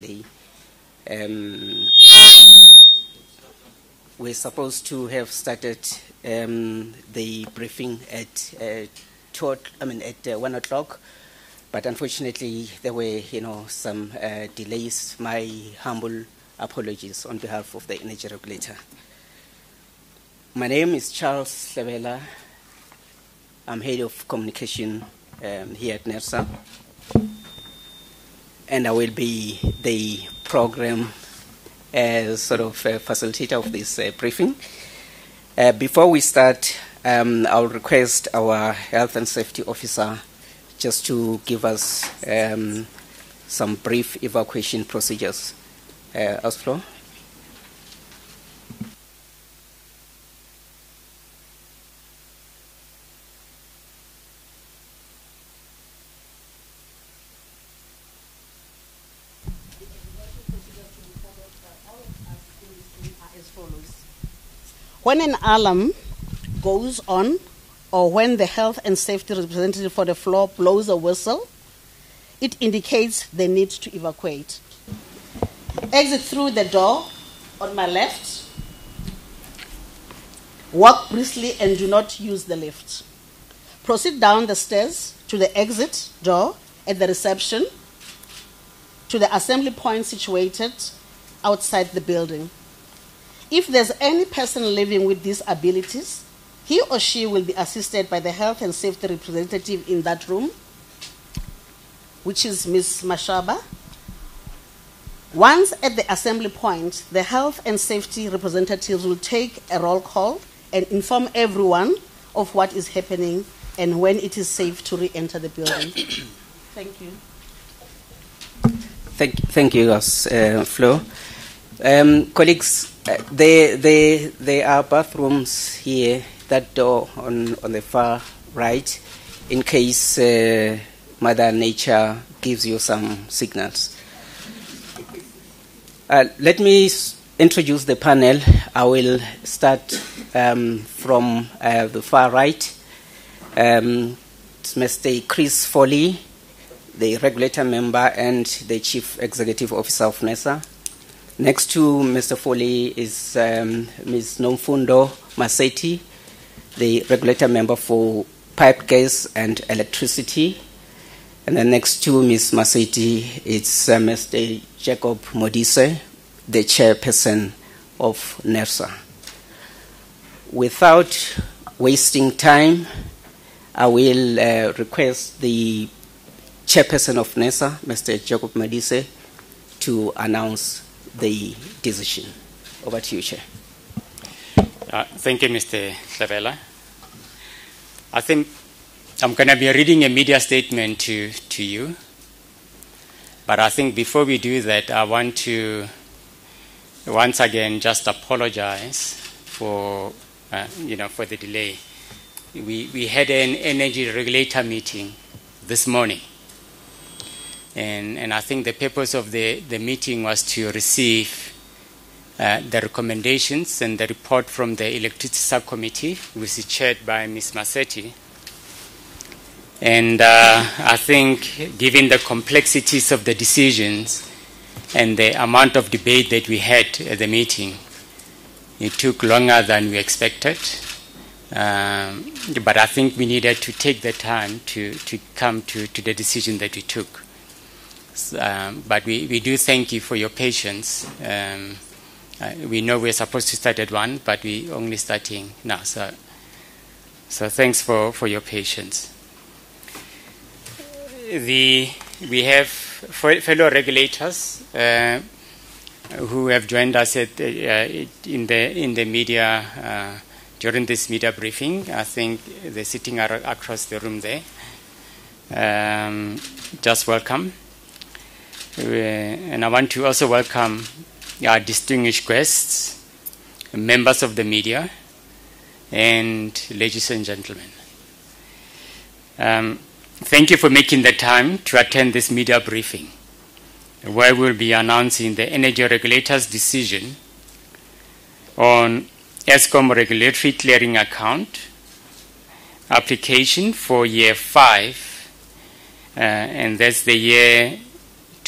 Um, we're supposed to have started the briefing at at 1 o'clock, but unfortunately there were some delays. My humble apologies on behalf of the energy regulator. My name is Charles Hlebela. I'm head of communication here at Nersa, and I will be the program sort of facilitator of this briefing. Before we start, I'll request our health and safety officer just to give us some brief evacuation procedures. Osflo. When an alarm goes on, or when the health and safety representative for the floor blows a whistle, it indicates the need to evacuate. Exit through the door on my left. Walk briskly and do not use the lift. Proceed down the stairs to the exit door at the reception, to the assembly point situated outside the building. If there's any person living with disabilities, he or she will be assisted by the health and safety representative in that room, which is Ms. Mashaba. Once at the assembly point, the health and safety representatives will take a roll call and inform everyone of what is happening and when it is safe to re-enter the building. Thank you. Thank you, Flo. Colleagues, there are bathrooms here, that door on the far right, in case Mother Nature gives you some signals. Let me introduce the panel. I will start from the far right. It's Mr. Chris Foley, the regulator member and the Chief Executive Officer of Nersa. Next to Mr. Foley is Ms. Nomfundo Maseti, the regulator member for pipe gas and electricity. And then next to Ms. Maseti, it's Mr. Jacob Modise, the chairperson of Nersa. Without wasting time, I will request the chairperson of Nersa, Mr. Jacob Modise, to announce the decision. Over to you, Chair. Thank you, Mr. Hlebela. I think I'm going to be reading a media statement to you. But I think before we do that, I want to once again just apologize for for the delay. We had an energy regulator meeting this morning. And I think the purpose of the meeting was to receive the recommendations and the report from the electricity subcommittee, which is chaired by Ms. Maseti. And I think given the complexities of the decisions and the amount of debate that we had at the meeting, it took longer than we expected. But I think we needed to take the time to come to the decision that we took. But we do thank you for your patience. We know we're supposed to start at 1, but we're only starting now. So thanks for your patience. We have fellow regulators who have joined us in the media during this media briefing. I think they're sitting across the room there. Just welcome. And I want to also welcome our distinguished guests, members of the media, and ladies and gentlemen. Thank you for making the time to attend this media briefing, where we'll be announcing the energy regulator's decision on Eskom regulatory clearing account application for year 5, and that's the year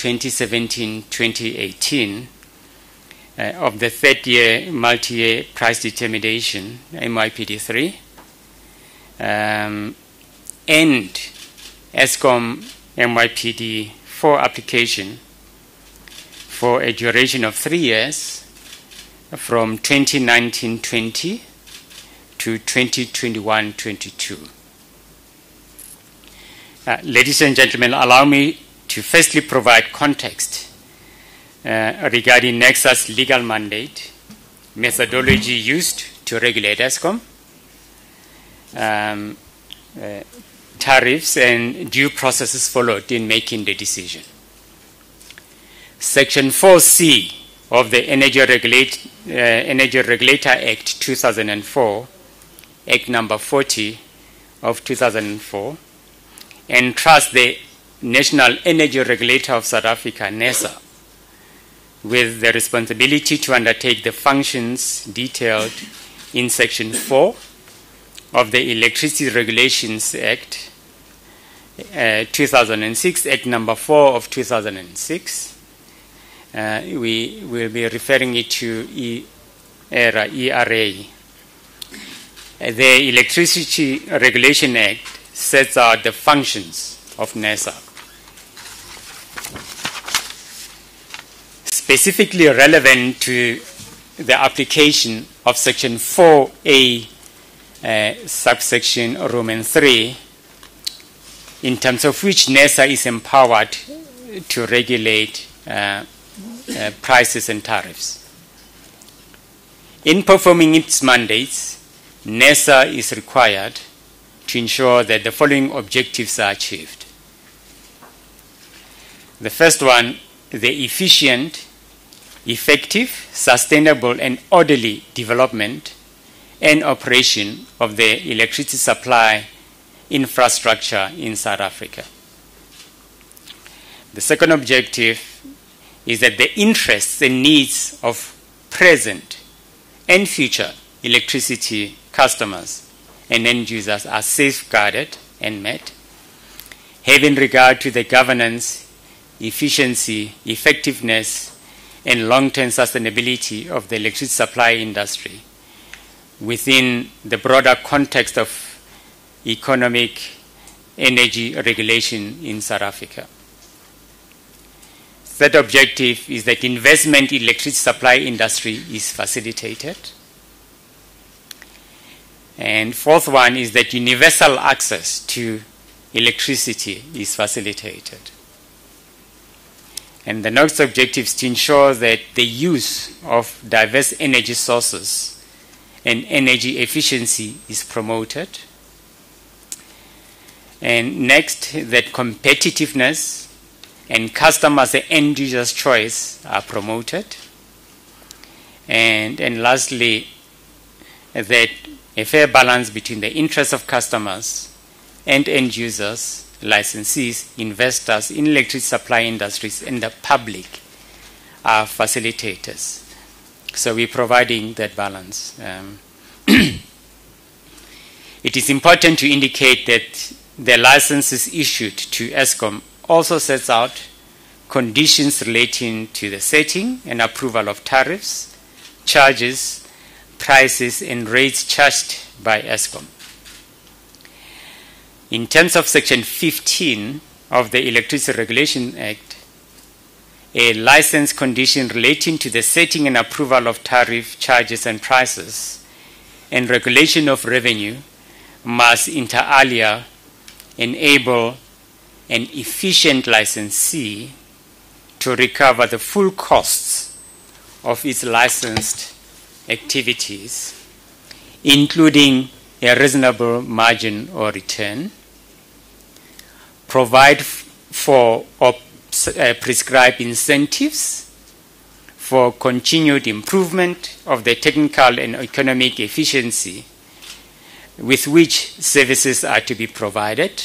2017-2018 of the third-year multi-year price determination, MYPD3, and Eskom MYPD4 application for a duration of 3 years from 2019-20 to 2021-22. Ladies and gentlemen, allow me to firstly provide context regarding Nersa's legal mandate, methodology used to regulate Eskom, tariffs and due processes followed in making the decision. Section 4C of the Energy Regulator Act 2004, Act number 40 of 2004, entrusts the National Energy Regulator of South Africa, Nersa, with the responsibility to undertake the functions detailed in Section 4 of the Electricity Regulations Act 2006, Act number 4 of 2006. We will be referring it to ERA. The Electricity Regulation Act sets out the functions of Nersa. Specifically relevant to the application of Section 4A, subsection Roman 3, in terms of which Nersa is empowered to regulate prices and tariffs. In performing its mandates, Nersa is required to ensure that the following objectives are achieved. The first one, the efficient, effective, sustainable, and orderly development and operation of the electricity supply infrastructure in South Africa. The second objective is that the interests and needs of present and future electricity customers and end users are safeguarded and met, having regard to the governance, efficiency, effectiveness, and long-term sustainability of the electricity supply industry within the broader context of economic energy regulation in South Africa. Third objective is that investment in electricity supply industry is facilitated. And fourth one is that universal access to electricity is facilitated. And the next objective is to ensure that the use of diverse energy sources and energy efficiency is promoted. And next, that competitiveness and customers and end users' choice are promoted. And lastly, that a fair balance between the interests of customers and end users, licensees, investors in electricity supply industries, and the public are facilitators. So we're providing that balance. It is important to indicate that the licenses issued to Eskom also sets out conditions relating to the setting and approval of tariffs, charges, prices, and rates charged by Eskom. In terms of Section 15 of the Electricity Regulation Act, a license condition relating to the setting and approval of tariff, charges, and prices and regulation of revenue must inter alia enable an efficient licensee to recover the full costs of its licensed activities, including a reasonable margin or return, provide for or prescribe incentives for continued improvement of the technical and economic efficiency with which services are to be provided,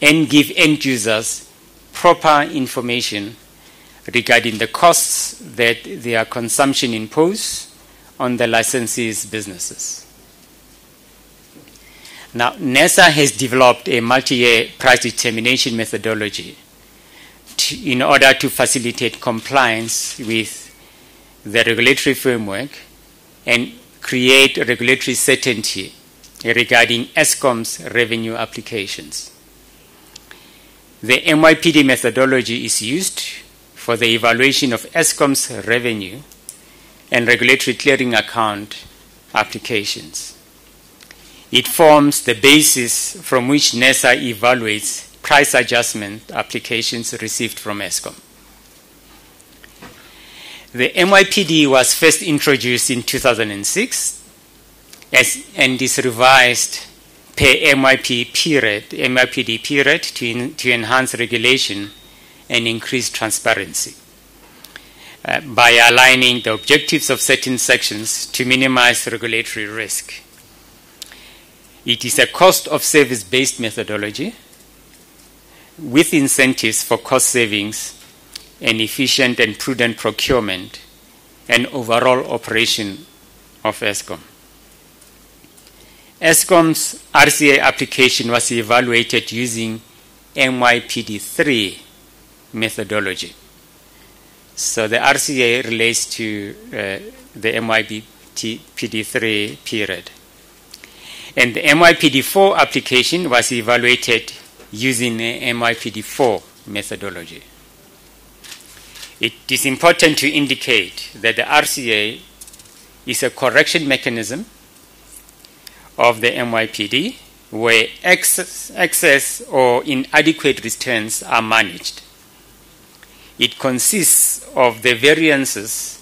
and give end users proper information regarding the costs that their consumption impose on the licensee's businesses. Now, Nersa has developed a multi-year price determination methodology in order to facilitate compliance with the regulatory framework and create regulatory certainty regarding Eskom's revenue applications. The MYPD methodology is used for the evaluation of Eskom's revenue and regulatory clearing account applications. It forms the basis from which Nersa evaluates price adjustment applications received from Eskom. The MYPD was first introduced in 2006 and is revised per MYPD period to enhance regulation and increase transparency by aligning the objectives of certain sections to minimize regulatory risk. It is a cost of service-based methodology with incentives for cost savings and efficient and prudent procurement and overall operation of Eskom. Eskom's RCA application was evaluated using MYPD3 methodology. So the RCA relates to the MYPD3 period. And the MYPD4 application was evaluated using the MYPD4 methodology. It is important to indicate that the RCA is a correction mechanism of the MYPD where excess or inadequate returns are managed. It consists of the variances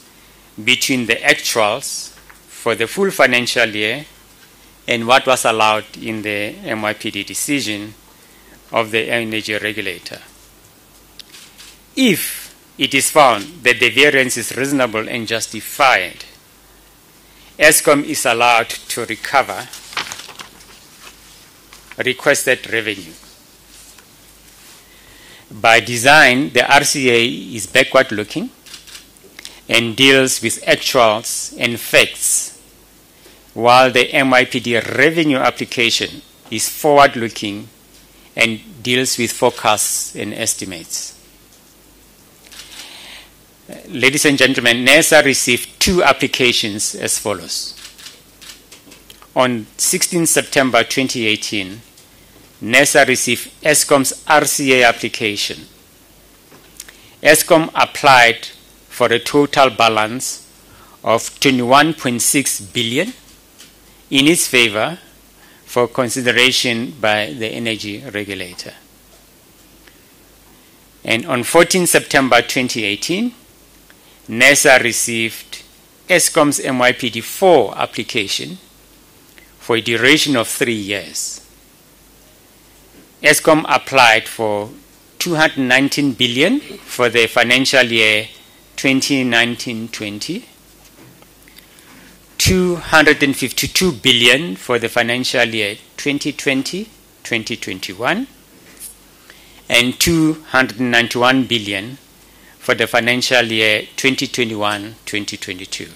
between the actuals for the full financial year and what was allowed in the MYPD decision of the energy regulator. If it is found that the variance is reasonable and justified, Eskom is allowed to recover requested revenue. By design, the RCA is backward-looking and deals with actuals and facts, while the MYPD revenue application is forward-looking and deals with forecasts and estimates. Ladies and gentlemen, Nersa received 2 applications as follows. On 16 September 2018, Nersa received Eskom's RCA application. Eskom applied for a total balance of 21.6 billion in its favor for consideration by the energy regulator. And on 14 September 2018, Nersa received Eskom's MYPD4 application for a duration of 3 years. Eskom applied for 219 billion for the financial year 2019-20, 252 billion for the financial year 2020-2021, and 291 billion for the financial year 2021-2022.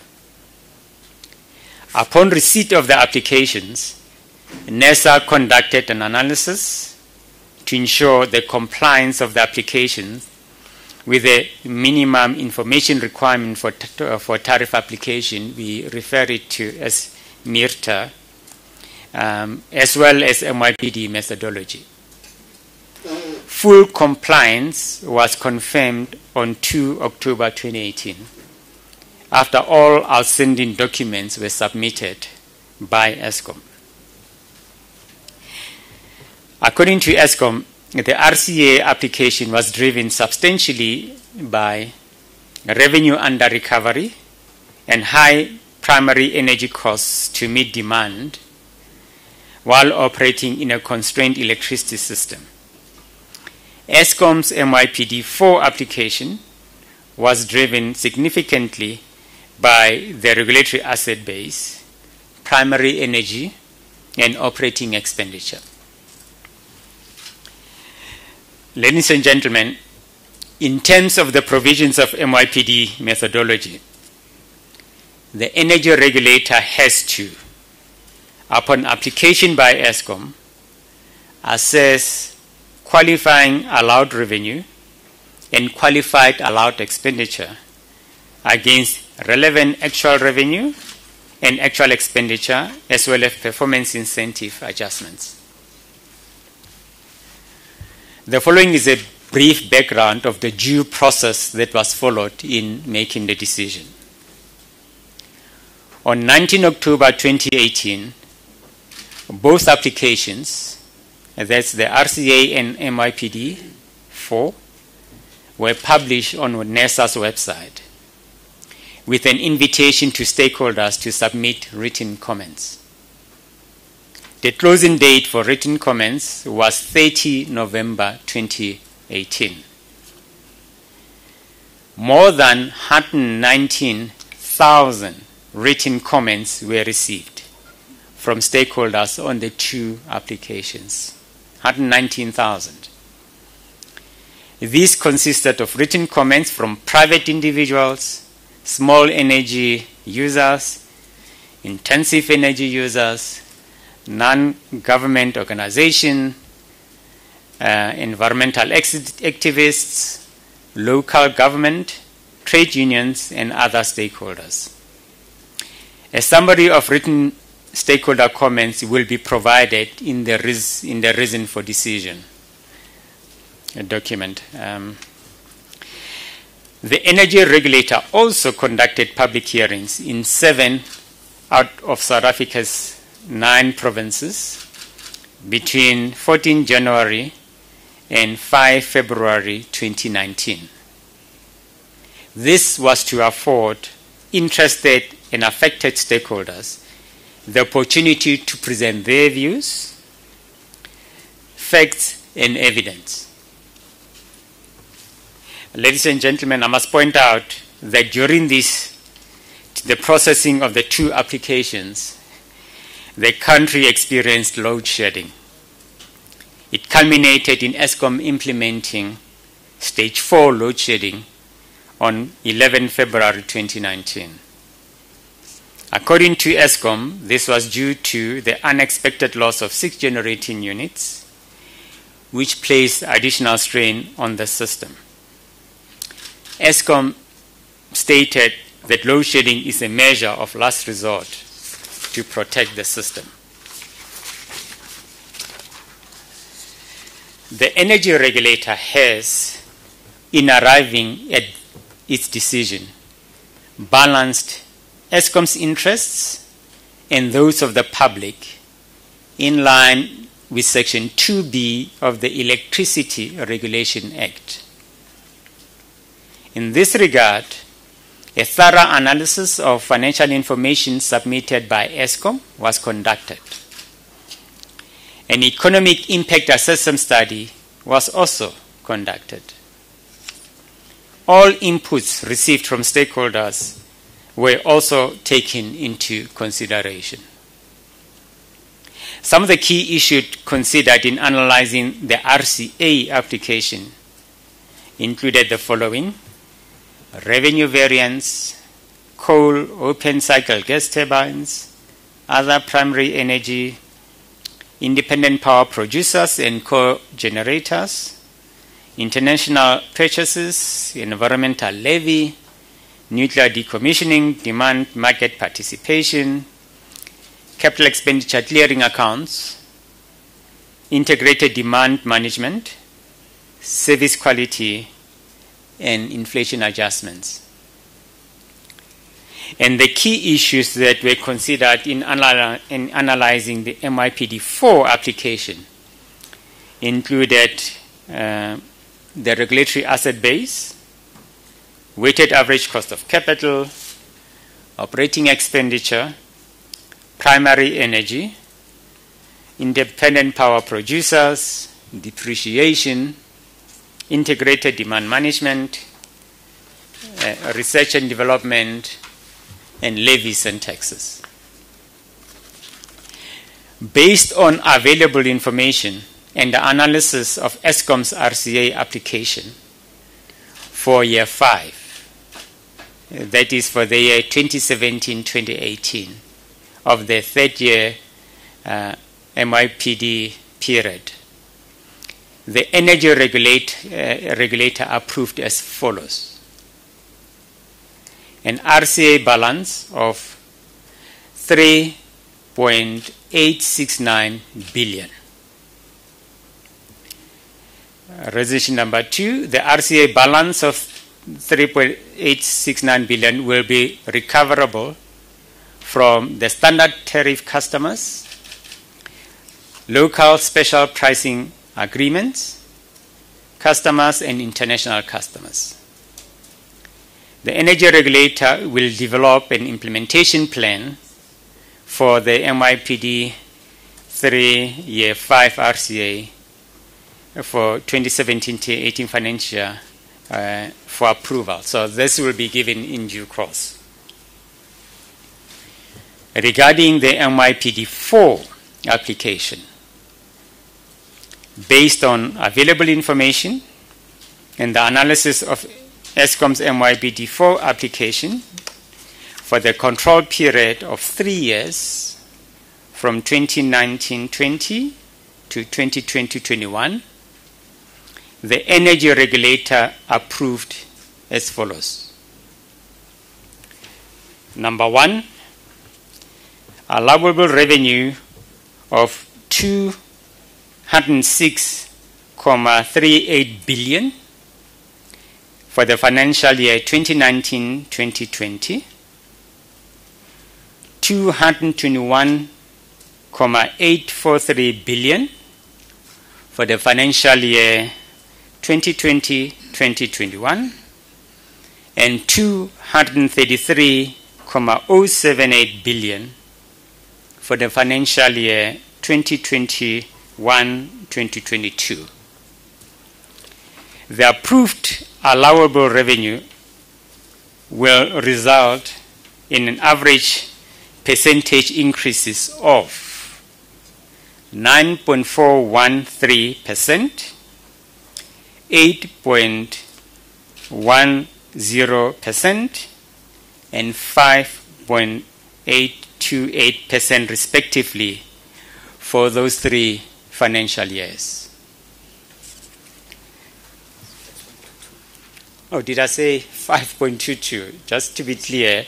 Upon receipt of the applications, Nersa conducted an analysis to ensure the compliance of the applications with the minimum information requirement for tariff application. We refer it to as MIRTA, as well as MYPD methodology. Full compliance was confirmed on 2 October 2018 after all outstanding documents were submitted by Eskom. According to Eskom, the RCA application was driven substantially by revenue under recovery and high primary energy costs to meet demand while operating in a constrained electricity system. Eskom's MYPD4 application was driven significantly by the regulatory asset base, primary energy, and operating expenditure. Ladies and gentlemen, in terms of the provisions of MYPD methodology, the energy regulator has to, upon application by Eskom, assess qualifying allowed revenue and qualified allowed expenditure against relevant actual revenue and actual expenditure, as well as performance incentive adjustments. The following is a brief background of the due process that was followed in making the decision. On 19 October 2018, both applications, that's the RCA and MYPD 4, were published on Nersa's website with an invitation to stakeholders to submit written comments. The closing date for written comments was 30 November 2018. More than 119,000 written comments were received from stakeholders on the two applications. 119,000. These consisted of written comments from private individuals, small energy users, intensive energy users, non-government organizations, environmental activists, local government, trade unions, and other stakeholders. A summary of written stakeholder comments will be provided in the reason for decision document. The energy regulator also conducted public hearings in 7 out of South Africa's 9 provinces between 14 January and 5 February 2019. This was to afford interested and affected stakeholders the opportunity to present their views, facts, and evidence. Ladies and gentlemen, I must point out that during the processing of the two applications, the country experienced load shedding. It culminated in Eskom implementing stage 4 load shedding on 11 February 2019. According to Eskom, this was due to the unexpected loss of 6 generating units, which placed additional strain on the system. Eskom stated that load shedding is a measure of last resort to protect the system. The energy regulator has, in arriving at its decision, balanced Eskom's interests and those of the public in line with Section 2B of the Electricity Regulation Act. In this regard, a thorough analysis of financial information submitted by Eskom was conducted. An economic impact assessment study was also conducted. All inputs received from stakeholders were also taken into consideration. Some of the key issues considered in analyzing the RCA application included the following: revenue variance, coal, open cycle gas turbines, other primary energy, independent power producers and co-generators, international purchases, environmental levy, nuclear decommissioning, demand market participation, capital expenditure clearing accounts, integrated demand management, service quality, and inflation adjustments. And the key issues that were considered in analyzing the MYPD4 application included the regulatory asset base, weighted average cost of capital, operating expenditure, primary energy, independent power producers, depreciation, integrated demand management, research and development, and levies and taxes. Based on available information and the analysis of Eskom's RCA application for year 5, that is for the year 2017-2018 of the third year MYPD period, the energy regulator approved as follows: an RCA balance of 3.869 billion. Resolution number 2, the RCA balance of 3.869 billion will be recoverable from the standard tariff customers, local special pricing agreements, customers, and international customers. The energy regulator will develop an implementation plan for the MYPD 3-year 5 RCA for 2017-18 financial for approval. So this will be given in due course. Regarding the MYPD 4 application, based on available information and the analysis of Eskom's MYPD 4 application for the control period of 3 years from 2019-20 to 2020-21, the energy regulator approved as follows. Number 1, allowable revenue of 206.38 billion for the financial year 2019-2020, 221.843 billion for the financial year 2020-2021, and 233.078 billion for the financial year 2021-2022. The approved allowable revenue will result in an average percentage increases of 9.413%, 8.10%, and 5.828% respectively for those 3 financial years. Oh, did I say 5.22? Just to be clear,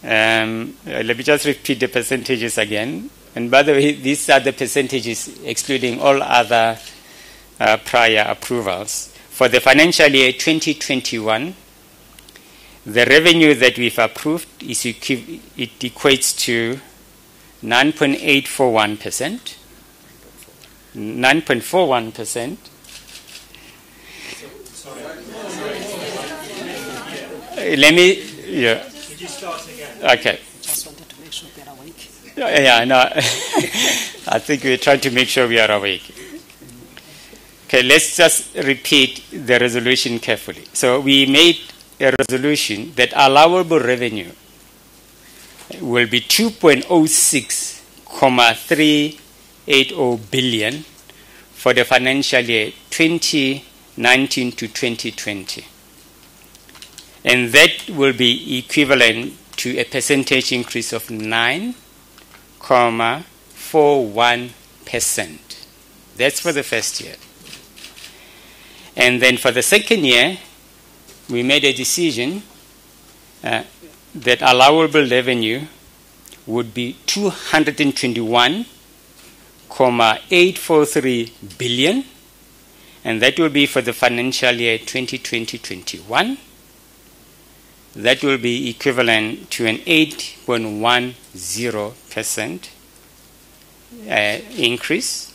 let me just repeat the percentages again. And by the way, these are the percentages excluding all other prior approvals. For the financial year 2021, the revenue that we've approved is it equates to 9.841%. 9.41%. Let me, yeah. Could you start again? Okay. Just wanted to make sure they're awake. Yeah, no. I think we're trying to make sure we are awake. Okay, let's just repeat the resolution carefully. So we made a resolution that allowable revenue will be 2.06,380 billion for the financial year 2019 to 2020. And that will be equivalent to a percentage increase of 9.41%. That's for the first year. And then for the second year, we made a decision that allowable revenue would be 221.843 billion, and that will be for the financial year 2020-21. That will be equivalent to an 8.10% increase.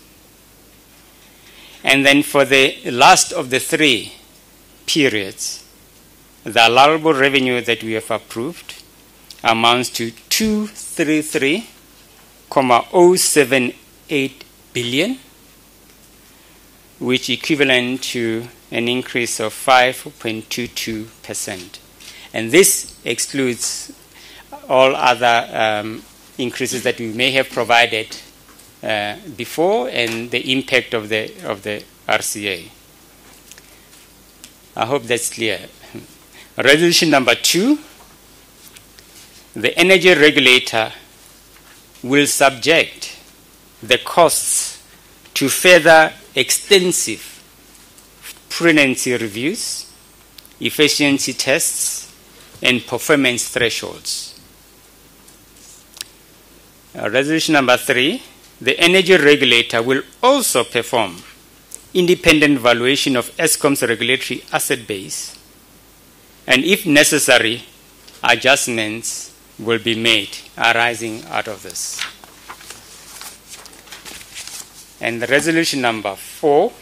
And then for the last of the 3 periods, the allowable revenue that we have approved amounts to 233.078 billion, which equivalent to an increase of 5.22%. And this excludes all other increases that we may have provided before and the impact of the RCA. I hope that's clear. Resolution number 2, the energy regulator will subject the costs to further extensive prudency reviews, efficiency tests, and performance thresholds. Resolution number 3, the energy regulator will also perform independent valuation of Eskom's regulatory asset base, and if necessary, adjustments will be made arising out of this. And the resolution number 4,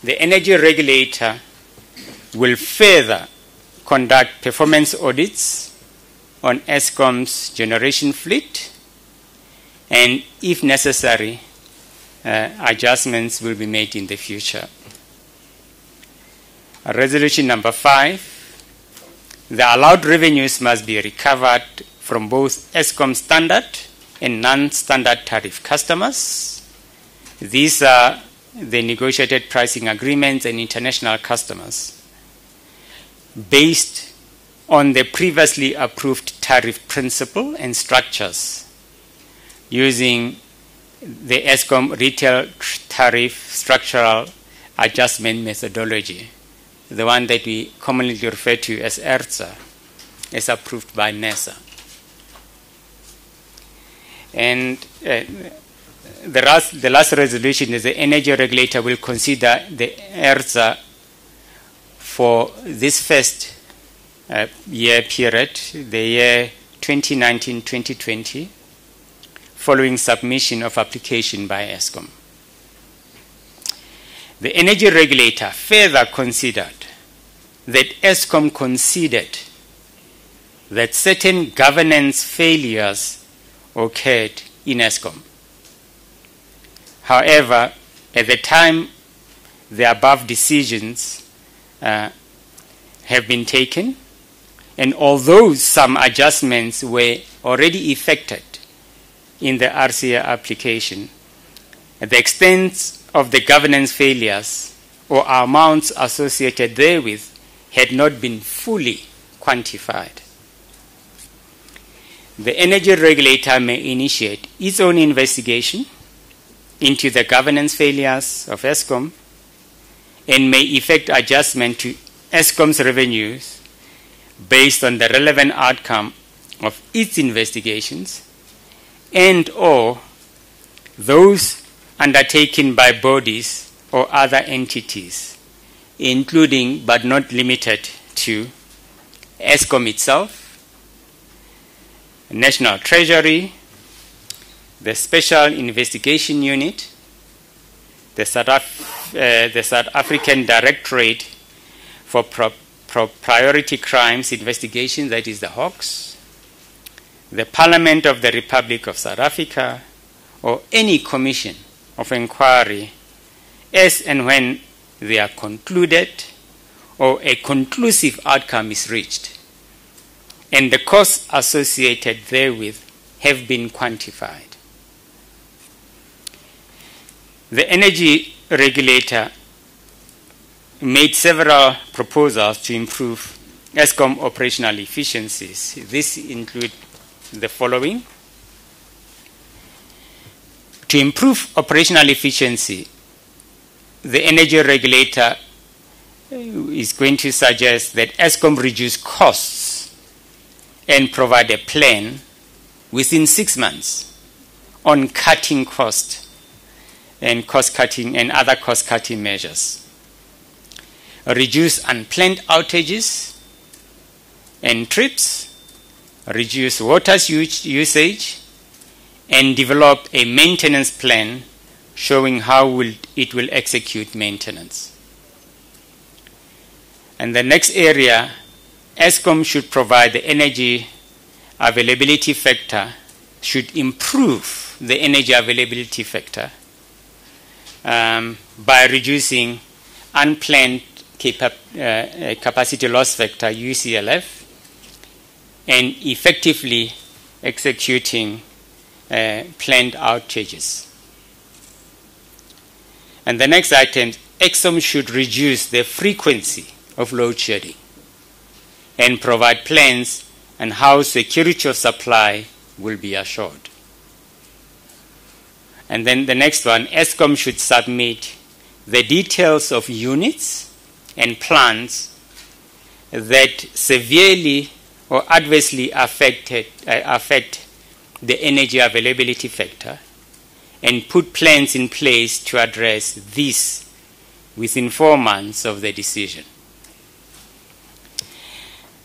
the energy regulator will further conduct performance audits on Eskom's generation fleet, and if necessary, adjustments will be made in the future. Resolution number 5, the allowed revenues must be recovered from both Eskom standard and non-standard tariff customers. These are the negotiated pricing agreements and international customers based on the previously approved tariff principle and structures using the Eskom retail tariff structural adjustment methodology, the one that we commonly refer to as Nersa, as approved by Nersa. And the last resolution is the energy regulator will consider the Nersa for this first year period, the year 2019-2020, following submission of application by Eskom. The energy regulator further considered that Eskom considered that certain governance failures occurred in Eskom. However, at the time the above decisions have been taken, and although some adjustments were already effected in the RCA application, the extent of the governance failures or amounts associated therewith had not been fully quantified. The energy regulator may initiate its own investigation into the governance failures of Eskom and may effect adjustment to Eskom's revenues based on the relevant outcome of its investigations and or those undertaken by bodies or other entities, including but not limited to Eskom itself, National Treasury, the Special Investigation Unit, the South African Directorate for Priority Crimes Investigation, that is the Hawks, the Parliament of the Republic of South Africa, or any commission of inquiry as and when they are concluded or a conclusive outcome is reached, and the costs associated therewith have been quantified. The energy regulator made several proposals to improve Eskom operational efficiencies. This include the following. To improve operational efficiency, the energy regulator is going to suggest that Eskom reduce costs and provide a plan within 6 months on cutting costs and cost-cutting and other cost-cutting measures. Reduce unplanned outages and trips, reduce water usage, and develop a maintenance plan showing how it will execute maintenance. And the next area, Eskom should provide the energy availability factor, should improve the energy availability factor by reducing unplanned capacity loss factor, UCLF, and effectively executing planned outages. And the next item, Eskom should reduce the frequency of load shedding and provide plans on how security of supply will be assured. And then the next one, Eskom should submit the details of units and plans that severely or adversely affect the energy availability factor, and put plans in place to address this within 4 months of the decision.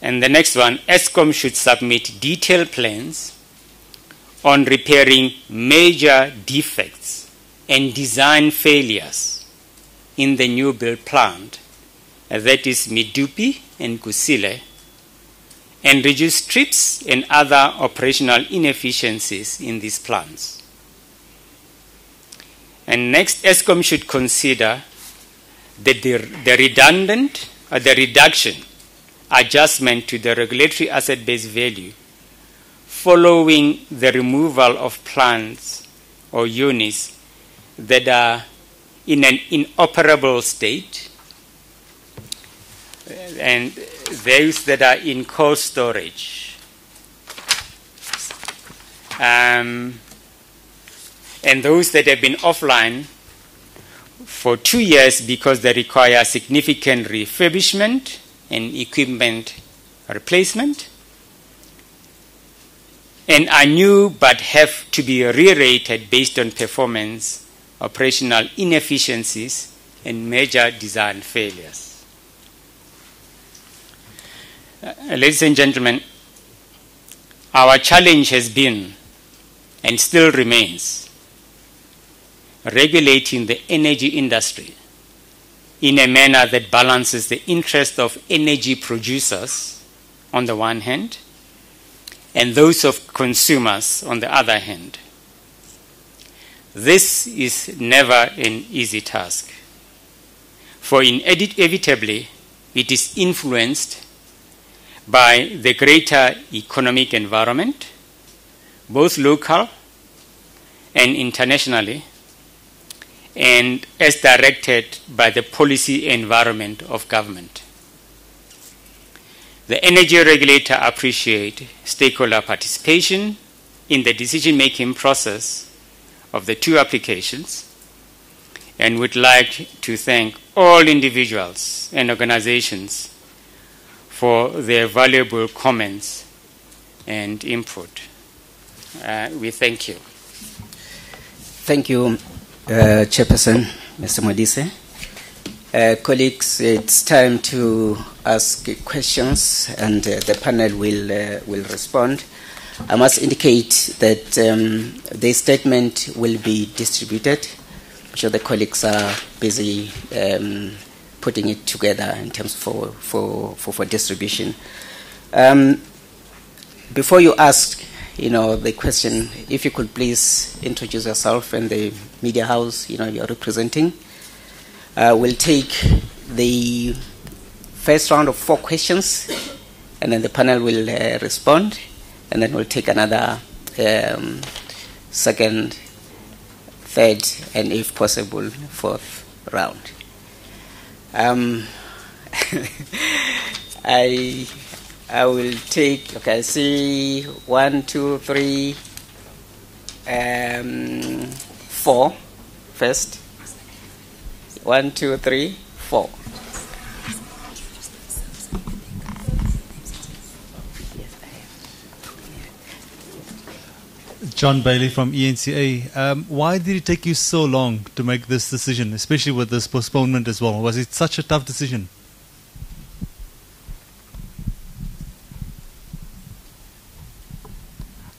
And the next one, Eskom should submit detailed plans on repairing major defects and design failures in the new build plant, that is Medupi and Kusile, and reduce trips and other operational inefficiencies in these plants. And next, Eskom should consider that the reduction adjustment to the regulatory asset base value following the removal of plants or units that are in an inoperable state and those that are in cold storage. And those that have been offline for 2 years because they require significant refurbishment and equipment replacement, and are new but have to be re-rated based on performance, operational inefficiencies, and major design failures. Ladies and gentlemen, our challenge has been and still remains regulating the energy industry in a manner that balances the interest of energy producers on the one hand and those of consumers on the other hand. This is never an easy task, for inevitably it is influenced by the greater economic environment, both local and internationally, and as directed by the policy environment of government. The energy regulator appreciates stakeholder participation in the decision-making process of the two applications and would like to thank all individuals and organizations for their valuable comments and input. We thank you. Thank you, Chairperson, Mr. Modise. Colleagues, it's time to ask questions, and the panel will respond. I must indicate that the statement will be distributed. I'm sure the colleagues are busy putting it together in terms for distribution. Before you ask, the question, if you could please introduce yourself and the media house, you're representing. We'll take the first round of 4 questions, and then the panel will respond, and then we'll take another second, third, and if possible, 4th round. I will take, I see 1, 2, 3, 4 first. 1, 2, 3, 4. John Bailey from ENCA. Why did it take you so long to make this decision, especially with this postponement as well? Was it such a tough decision?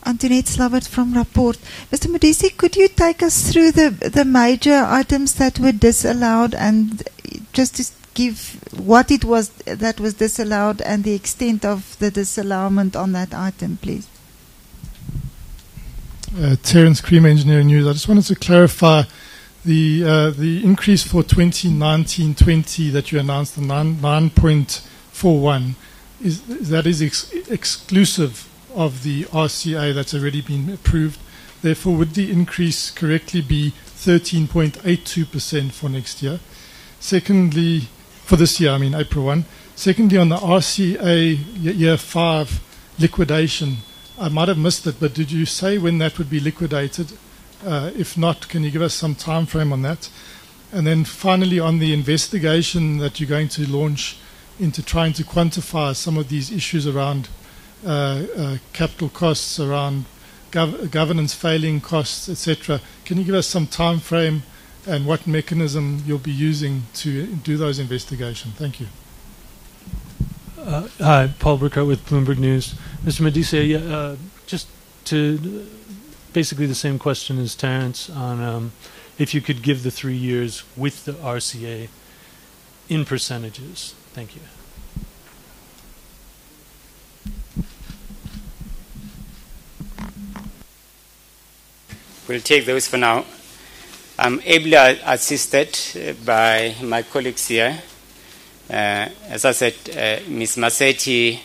Antoinette Slavert from Rapport. Mr. Modise, could you take us through the major items that were disallowed, and just to give what it was that was disallowed and the extent of the disallowment on that item, please? Terence Creamer, Engineering News. I just wanted to clarify the increase for 2019-20 that you announced, the 9.41, is exclusive of the RCA that's already been approved. Therefore, would the increase correctly be 13.82% for next year? Secondly, for this year, April 1. Secondly, on the RCA year 5 liquidation, I might have missed it, but did you say when that would be liquidated? If not, can you give us some time frame on that? And then finally, on the investigation that you're going to launch into trying to quantify some of these issues around capital costs, around governance failing costs, etc. Can you give us some time frame and what mechanism you'll be using to do those investigations? Thank you. Hi, Paul Burkhardt with Bloomberg News. Mr. Modise, just to basically the same question as Terence on if you could give the 3 years with the RCA in percentages. Thank you. We'll take those for now. I'm ably assisted by my colleagues here. As I said, Ms. Masetti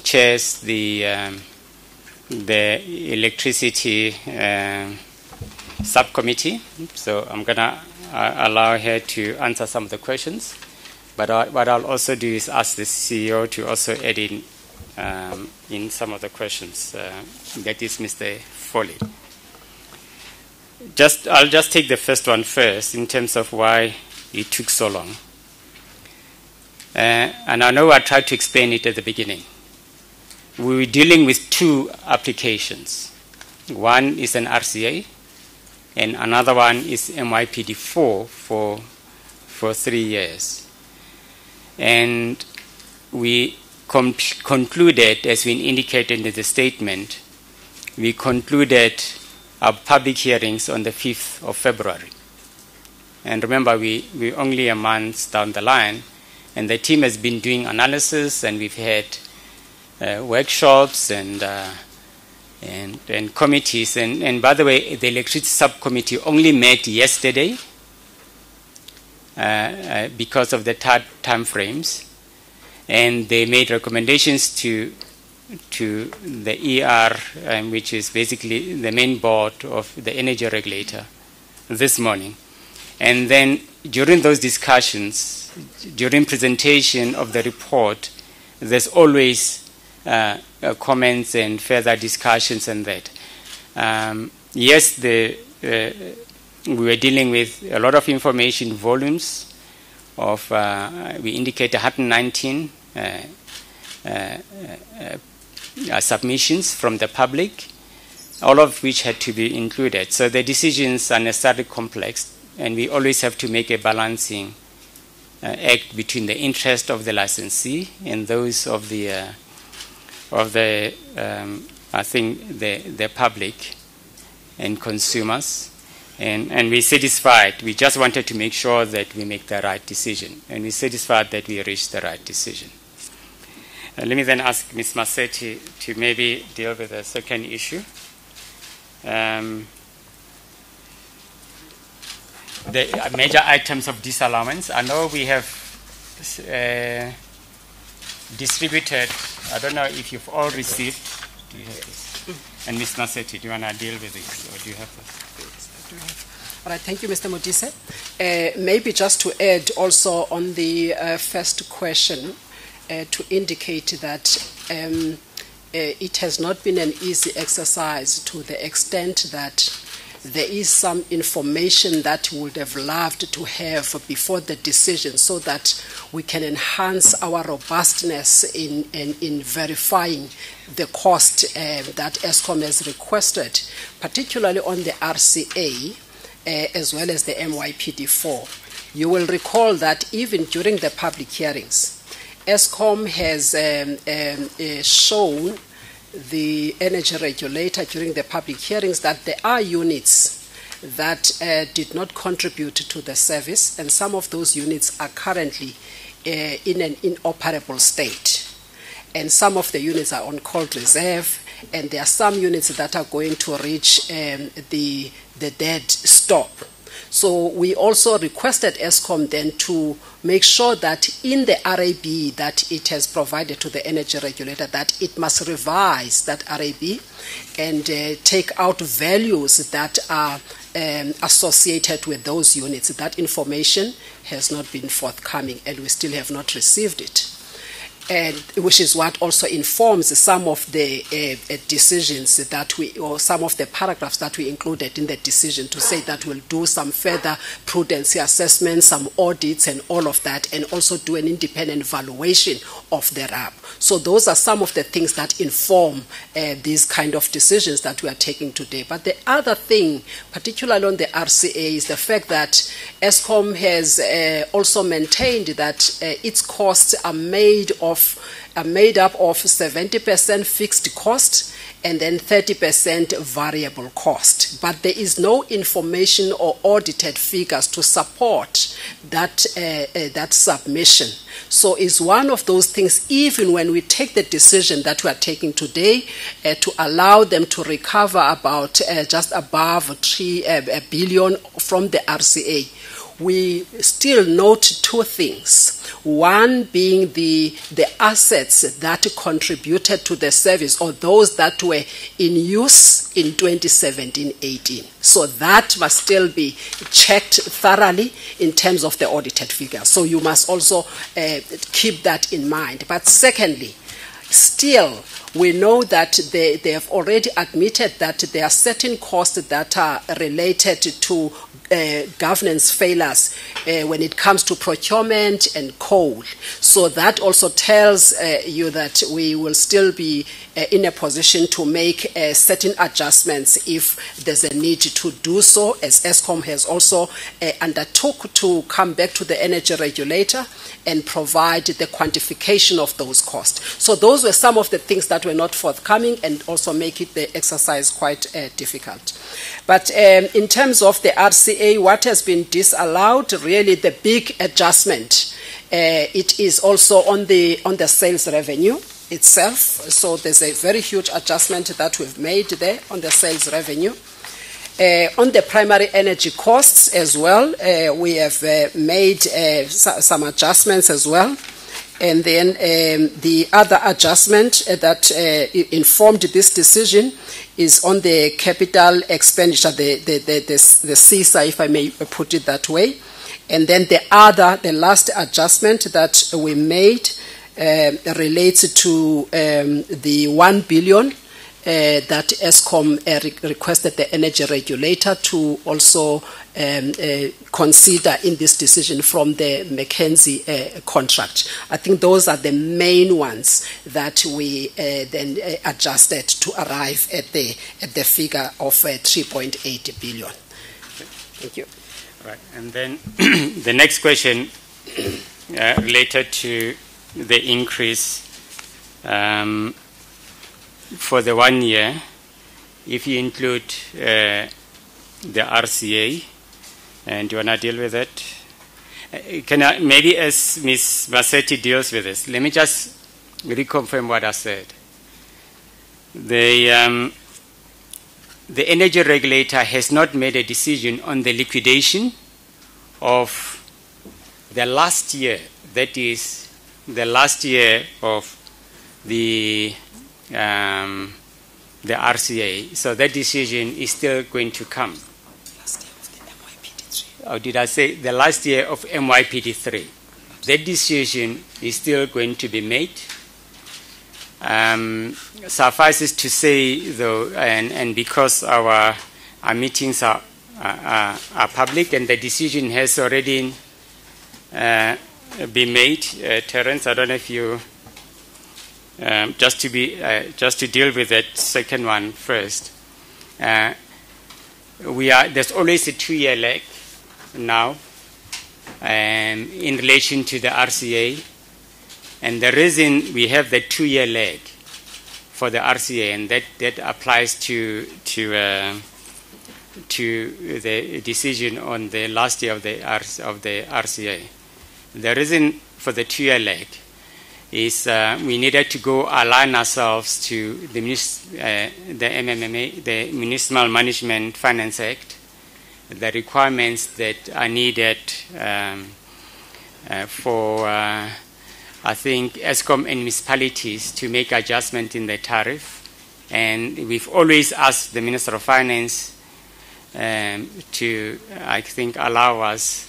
chairs the electricity subcommittee, so I'm going to allow her to answer some of the questions. But what I'll also do is ask the CEO to also add in some of the questions. That is Mr. Foley. I'll just take the first one first in terms of why it took so long. And I know I tried to explain it at the beginning. We were dealing with two applications. One is an RCA, and another one is MYPD4 for 3 years. And we concluded, as we indicated in the statement, we concluded our public hearings on the 5th of February. And remember, we're only a month down the line, and the team has been doing analysis, and we've had workshops and committees. And by the way, the electricity subcommittee only met yesterday because of the time frames, and they made recommendations to the ER, which is basically the main board of the energy regulator, this morning. And then during those discussions, during presentation of the report, there's always comments and further discussions and that. Yes, we were dealing with a lot of information volumes of, we indicate 119 submissions from the public, all of which had to be included. So the decisions are necessarily complex, and we always have to make a balancing act between the interest of the licensee and those of the I think the public and consumers. And we're satisfied. We just wanted to make sure that we make the right decision, and we're satisfied that we reached the right decision. Let me then ask Ms. Masetti to maybe deal with the second issue. The major items of disallowance. I know we have distributed, I don't know if you've all received. Do you have this? And Ms. Masetti, do you want to deal with this, or do you have this? I do have. All right, thank you, Mr. Modise. Maybe just to add also on the first question, to indicate that it has not been an easy exercise to the extent that there is some information that we would have loved to have before the decision, so that we can enhance our robustness in verifying the cost that Eskom has requested, particularly on the RCA as well as the MYPD4. You will recall that even during the public hearings, Eskom has shown the energy regulator during the public hearings that there are units that did not contribute to the service, and some of those units are currently in an inoperable state. And some of the units are on cold reserve, and there are some units that are going to reach the dead stop. So we also requested Eskom then to make sure that in the RAB that it has provided to the energy regulator, that it must revise that RAB and take out values that are associated with those units. That information has not been forthcoming, and we still have not received it. which is what also informs some of the decisions that or some of the paragraphs that we included in the decision, to say that we'll do some further prudency assessments, some audits and all of that, and also do an independent valuation of the RAB. So those are some of the things that inform these kind of decisions that we are taking today. But the other thing, particularly on the RCA, is the fact that Eskom has also maintained that its costs are made up of 70% fixed cost and then 30% variable cost. But there is no information or audited figures to support that submission. So it's one of those things, even when we take the decision that we are taking today to allow them to recover about just above 3 billion from the RCA, we still note two things. One being the assets that contributed to the service, or those that were in use in 2017-18. So that must still be checked thoroughly in terms of the audited figures. So you must also keep that in mind. But secondly, still, we know that they have already admitted that there are certain costs that are related to governance failures when it comes to procurement and coal. So that also tells you that we will still be in a position to make certain adjustments if there's a need to do so, as Eskom has also undertook to come back to the energy regulator and provide the quantification of those costs. So those were some of the things that were not forthcoming and also make it the exercise quite difficult. But in terms of the RCA, what has been disallowed, really the big adjustment, it is also on the sales revenue itself. So there's a very huge adjustment that we've made there on the sales revenue. On the primary energy costs as well, we have made some adjustments as well. And then the other adjustment that informed this decision is on the capital expenditure, the CISA, if I may put it that way. And then the last adjustment that we made relates to the 1 billion that Eskom requested the energy regulator to also consider in this decision from the McKinsey contract. I think those are the main ones that we then adjusted to arrive at the figure of 3.8 billion. Thank you. Right, and then the next question related to the increase for the 1 year, if you include the RCA, and do you want to deal with it? Can I, maybe as Ms. Masetti deals with this, let me just reconfirm what I said. The energy regulator has not made a decision on the liquidation of the last year, that is the last year of the RCA. So that decision is still going to come. Last year of the MYPD3. Or did I say the last year of MYPD3? That decision is still going to be made. Suffices to say, though, and because our meetings are public and the decision has already been made, Terence, I don't know if you just to deal with that second one first. There's always a 2-year lag now in relation to the RCA. And the reason we have the 2-year lag for the RCA, and that applies to the decision on the last year of the RCA. The reason for the 2-year lag is we needed to go align ourselves to the MMMA, the Municipal Management Finance Act, the requirements that are needed for I think Eskom and municipalities to make adjustment in the tariff. And we've always asked the Minister of Finance to, I think, allow us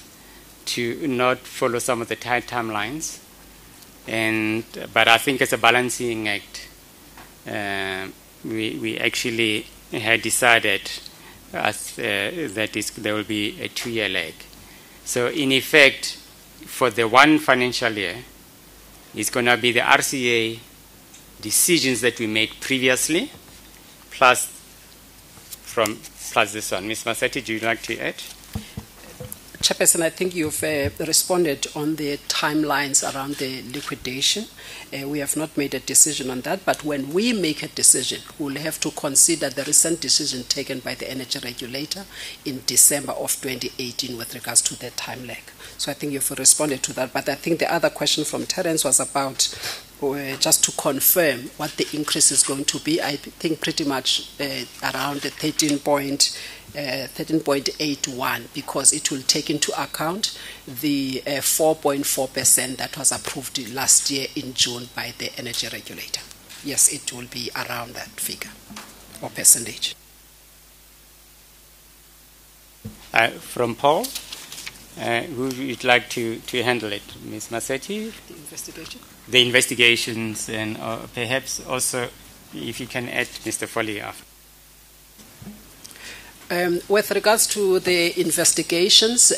to not follow some of the tight timelines. But I think as a balancing act, we actually had decided that there will be a 2-year lag. So in effect, for the one financial year, it's going to be the RCA decisions that we made previously, plus this one. Ms. Masetti, do you like to add? Chairperson, I think you've responded on the timelines around the liquidation. We have not made a decision on that, but when we make a decision, we'll have to consider the recent decision taken by the energy regulator in December of 2018 with regards to the time lag. So I think you've responded to that, but I think the other question from Terence was about just to confirm what the increase is going to be. I think pretty much around the 13.81, because it will take into account the 4.4% that was approved last year in June by the energy regulator. Yes, it will be around that figure or percentage. From Paul, who would like to handle it? Ms. Masetti? The investigation? The investigations, and perhaps also if you can add Mr. Foley after. With regards to the investigations,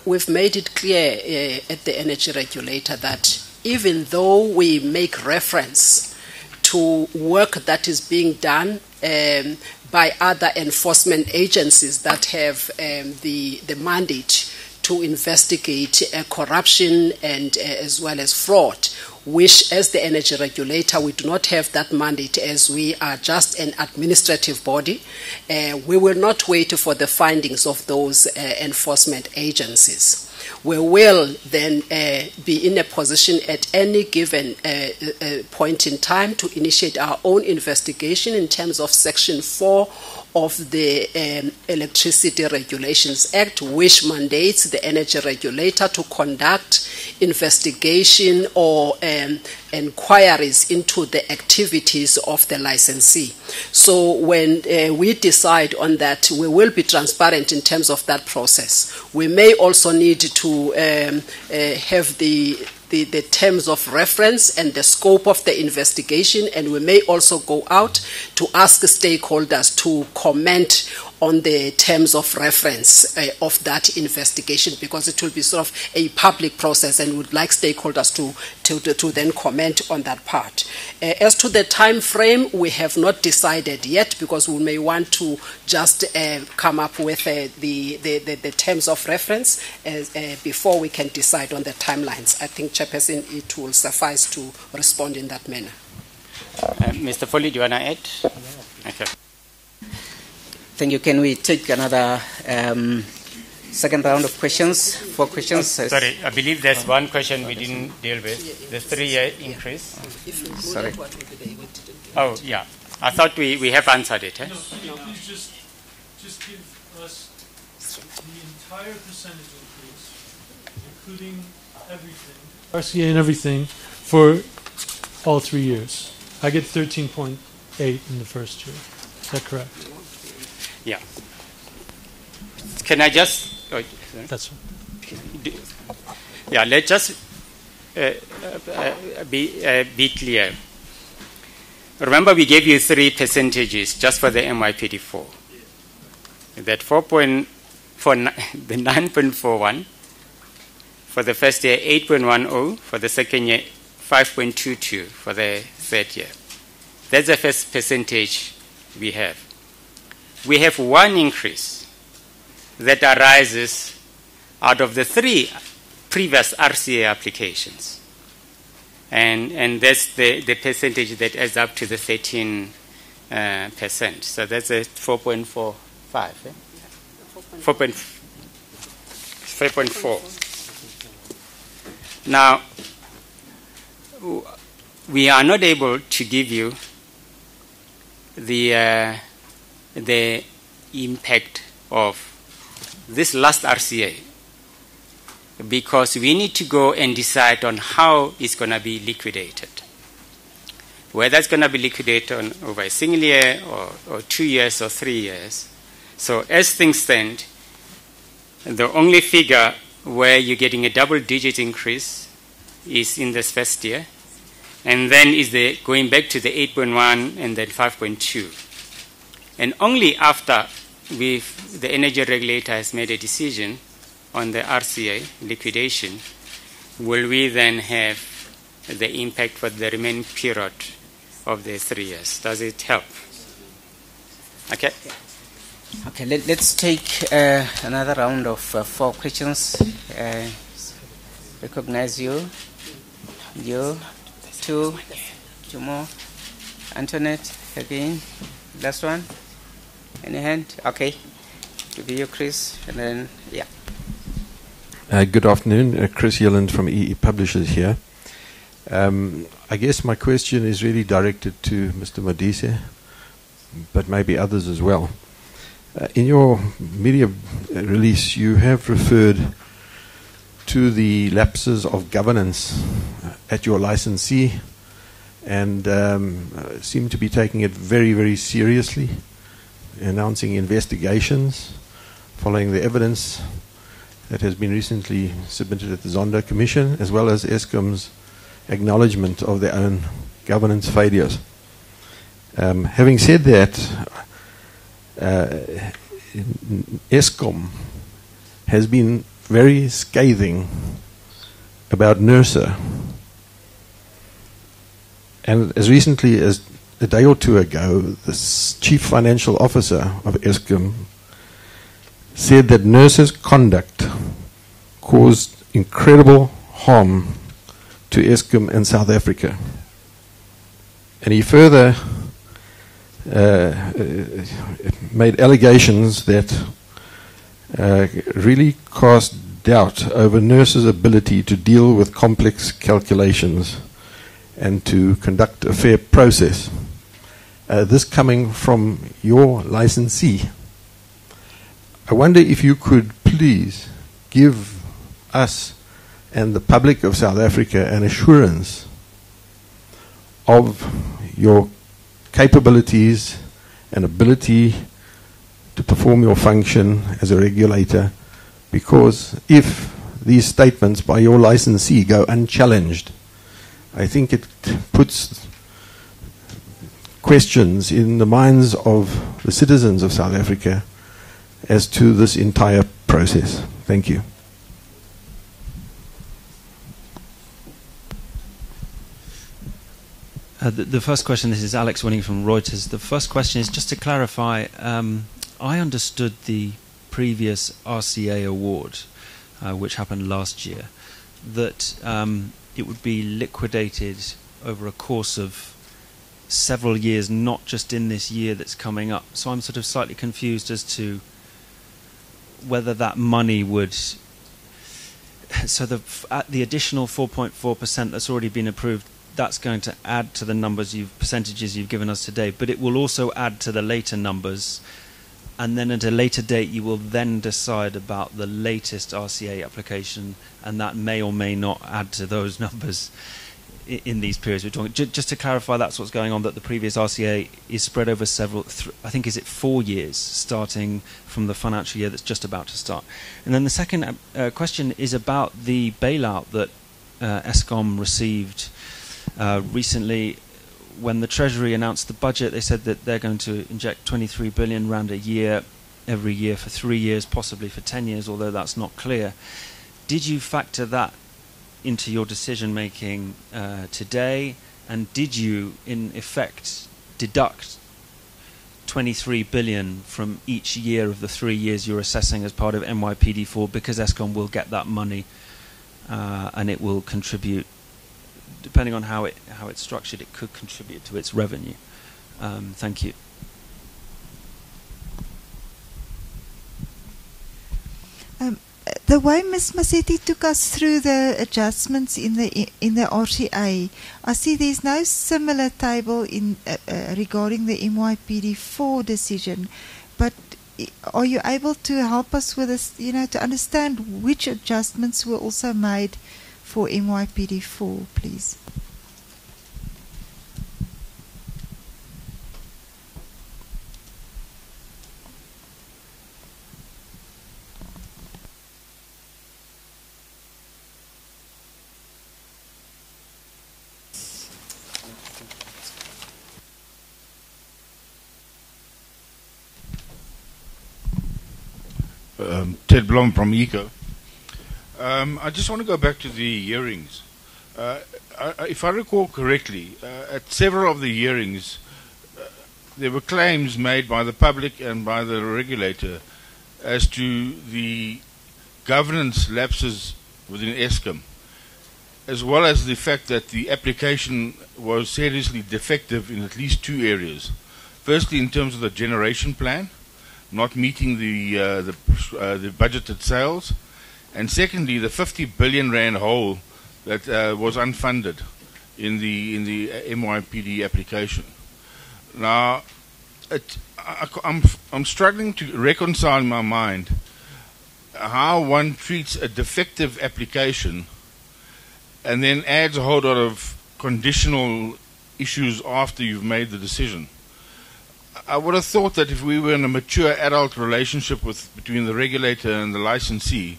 we've made it clear at the energy regulator that even though we make reference to work that is being done by other enforcement agencies that have the mandate to investigate corruption and as well as fraud, which as the energy regulator we do not have that mandate, as we are just an administrative body. We will not wait for the findings of those enforcement agencies. We will then be in a position at any given point in time to initiate our own investigation in terms of Section 4 of the Electricity Regulations Act, which mandates the energy regulator to conduct investigation or inquiries into the activities of the licensee. So when we decide on that, we will be transparent in terms of that process. We may also need to have the terms of reference and the scope of the investigation, and we may also go out to ask stakeholders to comment on the terms of reference of that investigation, because it will be sort of a public process, and would like stakeholders to then comment on that part. As to the time frame, we have not decided yet, because we may want to just come up with the terms of reference before we can decide on the timelines. I think, Chairperson, it will suffice to respond in that manner. Mr. Foley, do you want to add? Okay. Thank you. Can we take another second round of questions? 4 questions? Sorry, I believe there's one question we didn't deal with, the 3-year increase. Sorry. Oh, yeah. I thought we have answered it. No, please just give us the entire percentage increase, including everything, RCA and everything, for all 3 years. I get 13.8 in the first year. Is that correct? Yeah. Can I just... Oh, That's yeah, let's just be clear. Remember, we gave you 3 percentages just for the MYPD4. That the 9.41 for the first year, 8.10 for the second year, 5.22 for the third year. That's the first percentage we have. We have one increase that arises out of the 3 previous RCA applications. And that's the percentage that adds up to the 13%. So that's a 4.45. 4.4. Now, we are not able to give you the impact of this last RCA, because we need to go and decide on how it's going to be liquidated. Whether it's going to be liquidated over a single year or 2 years or 3 years. So as things stand, the only figure where you're getting a double-digit increase is in this first year, and then is the going back to the 8.1 and then 5.2. And only after the energy regulator has made a decision on the RCA liquidation will we then have the impact for the remaining period of the 3 years. Does it help? Okay. Okay, let's take another round of 4 questions. Recognize you. You. Two more. Antoinette, again. Last one. Any hand? Okay. To be you, Chris. And then, yeah. Good afternoon. Chris Yelland from EE Publishers here. I guess my question is really directed to Mr. Modise, but maybe others as well. In your media release, you have referred to the lapses of governance at your licensee and seem to be taking it very, very seriously, announcing investigations following the evidence that has been recently submitted at the Zondo Commission, as well as Eskom's acknowledgement of their own governance failures. Having said that, Eskom has been very scathing about Nersa. And as recently as a day or two ago, the chief financial officer of Eskom said that Nersa's conduct caused incredible harm to Eskom and South Africa. And he further made allegations that really cast doubt over Nersa's ability to deal with complex calculations and to conduct a fair process. This coming from your licensee. I wonder if you could please give us and the public of South Africa an assurance of your capabilities and ability to perform your function as a regulator, because if these statements by your licensee go unchallenged, I think it puts questions in the minds of the citizens of South Africa as to this entire process. Thank you. The first question, this is Alex Winning from Reuters. The first question is just to clarify, I understood the previous RCA award, which happened last year, that it would be liquidated over a course of several years, not just in this year that's coming up. So I'm sort of slightly confused as to whether that money would... So the additional 4.4% that's already been approved, that's going to add to the percentages you've given us today, but it will also add to the later numbers, and then at a later date you will then decide about the latest RCA application, and that may or may not add to those numbers in these periods we're talking. Just to clarify, that's what's going on, that the previous RCA is spread over several, I think, is it 4 years, starting from the financial year that's just about to start. And then the second question is about the bailout that Eskom received recently. When the Treasury announced the budget, they said that they're going to inject 23 billion rand a year, every year for 3 years, possibly for 10 years, although that's not clear. Did you factor that into your decision making today, and did you in effect deduct 23 billion from each year of the 3 years you're assessing as part of NYPD4, because Eskom will get that money and it will contribute, depending on how it's structured, it could contribute to its revenue. Thank you. The way Ms. Masetti took us through the adjustments in the RCA, I see there's no similar table in regarding the NYPD4 decision. But are you able to help us with this, to understand which adjustments were also made for NYPD4, please? Ted Blom from ECO. I just want to go back to the hearings. If I recall correctly, at several of the hearings, there were claims made by the public and by the regulator as to the governance lapses within Eskom, as well as the fact that the application was seriously defective in at least two areas. Firstly, in terms of the generation plan, not meeting the budgeted sales, and secondly, the 50 billion rand hole that was unfunded in the MYPD application. Now, I'm struggling to reconcile in my mind how one treats a defective application and then adds a whole lot of conditional issues after you've made the decision. I would have thought that if we were in a mature adult relationship between the regulator and the licensee,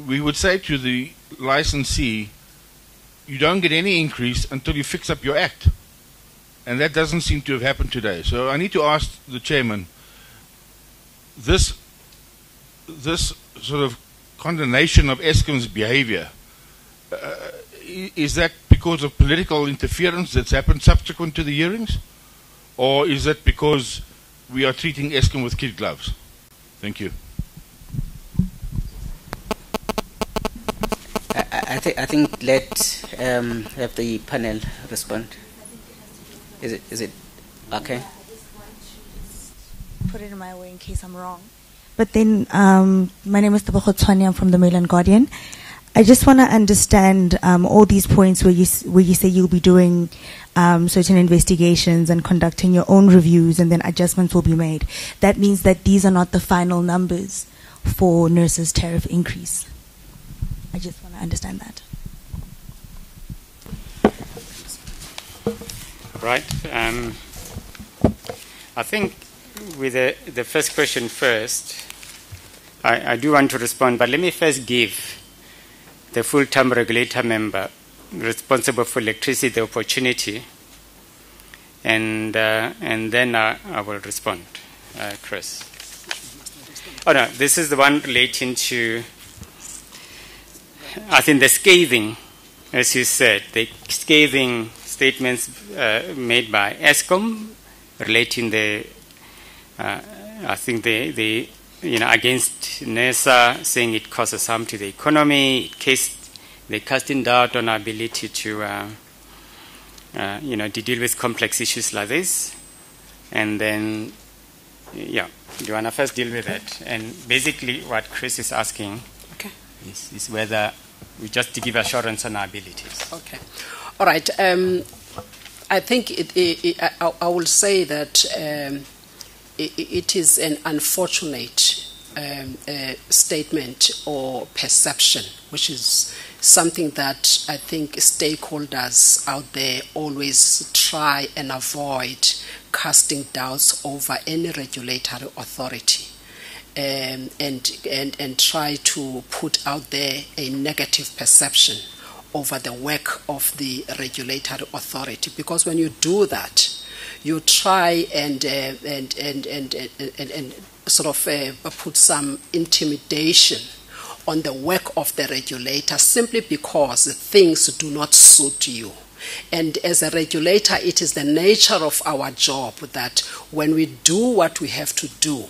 we would say to the licensee, you don't get any increase until you fix up your act. And that doesn't seem to have happened today. So I need to ask the chairman, this sort of condemnation of Eskom's behavior, is that because of political interference that's happened subsequent to the hearings? Or is that because we are treating Eskom with kid gloves? Thank you. I think let have the panel respond. Is it okay? Put it in my way in case I'm wrong. But then, my name is Tabago Tshwane, I'm from the Mail and Guardian. I just want to understand all these points where you say you'll be doing certain investigations and conducting your own reviews, and then adjustments will be made. That means that these are not the final numbers for Nersa's tariff increase. I just want to understand that. Right. I think with the first question first, I do want to respond, but let me first give the full-time regulator member responsible for electricity the opportunity, and then I will respond. Chris. Oh no, this is the one relating to, I think, the scathing, as you said, the scathing statements made by Eskom relating I think the against Nersa, saying it causes harm to the economy. They casting doubt on our ability to deal with complex issues like this. And then, do you want to first deal with that? And basically, what Chris is asking, is whether we just to give assurance on our abilities. Okay. All right. I think I will say that it is an unfortunate statement or perception, which is something that I think stakeholders out there always try and avoid casting doubts over any regulatory authority, and try to put out there a negative perception over the work of the regulatory authority. Because when you do that, you try and sort of put some intimidation on the work of the regulator simply because things do not suit you. And as a regulator, it is the nature of our job that when we do what we have to do,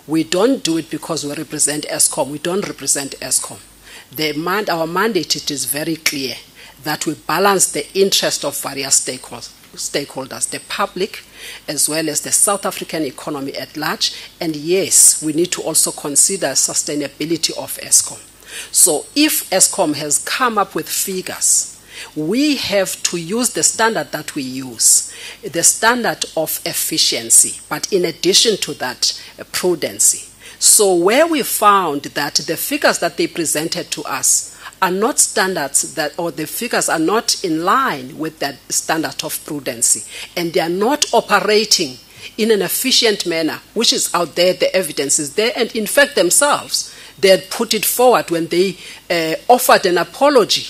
we don't do it because we represent Eskom. We don't represent Eskom. Our mandate, it is very clear that we balance the interest of various stakeholders, the public, as well as the South African economy at large. And yes, we need to also consider sustainability of Eskom. So if Eskom has come up with figures, we have to use the standard that we use, the standard of efficiency, but in addition to that, prudency. So where we found that the figures that they presented to us are not standards that, or the figures are not in line with that standard of prudency, and they are not operating in an efficient manner, which is out there, the evidence is there, and in fact themselves, they had put it forward when they offered an apology.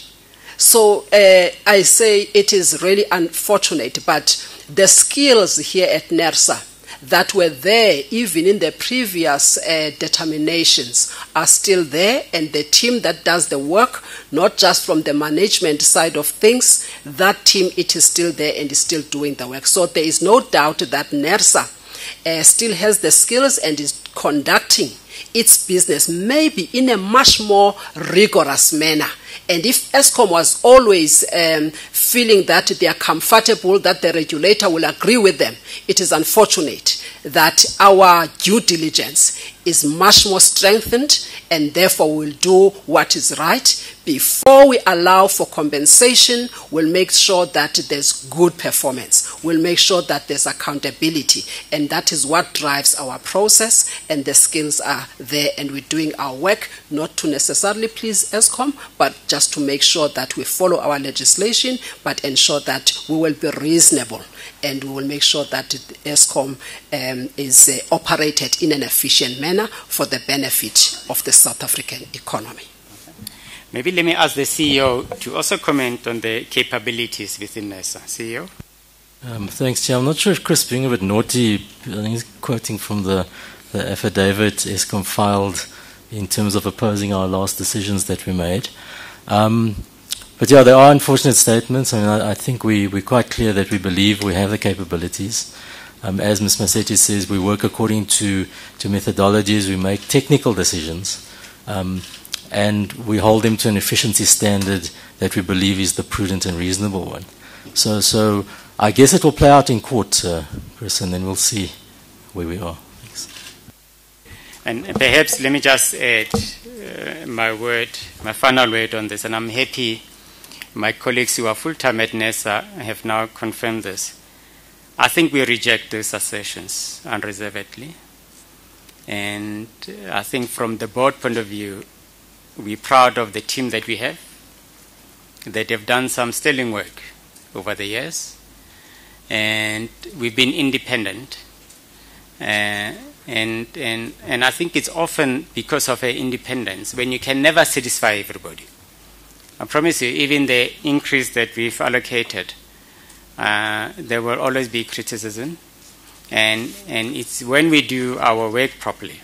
So I say it is really unfortunate, but the skills here at Nersa that were there even in the previous determinations are still there, and the team that does the work, not just from the management side of things, that team, it is still there and is still doing the work. So there is no doubt that Nersa still has the skills and is conducting its business maybe in a much more rigorous manner. And if Eskom was always feeling that they are comfortable, that the regulator will agree with them, it is unfortunate that our due diligence is much more strengthened, and therefore we'll do what is right. Before we allow for compensation, we'll make sure that there's good performance. We'll make sure that there's accountability, and that is what drives our process, and the skills are there, and we're doing our work not to necessarily please Eskom, but just to make sure that we follow our legislation, but ensure that we will be reasonable, and we will make sure that Eskom is operated in an efficient manner for the benefit of the South African economy. Maybe let me ask the CEO to also comment on the capabilities within Nersa. CEO? Thanks, Chair. I'm not sure if Chris being a bit naughty, I think he's quoting from the affidavit Eskom filed in terms of opposing our last decisions that we made. But yeah, there are unfortunate statements. I mean, I think we're quite clear that we believe we have the capabilities. As Ms. Massetti says, we work according to methodologies, we make technical decisions, and we hold them to an efficiency standard that we believe is the prudent and reasonable one. So I guess it will play out in court, Chris, and then we'll see where we are. Thanks. And perhaps let me just add my final word on this, and I'm happy my colleagues who are full-time at Nersa have now confirmed this. I think we reject those assertions unreservedly. And I think from the board point of view, we're proud of the team that we have, that have done some sterling work over the years. And we've been independent. And I think it's often because of our independence, when you can never satisfy everybody. I promise you, even the increase that we've allocated, there will always be criticism, and it's when we do our work properly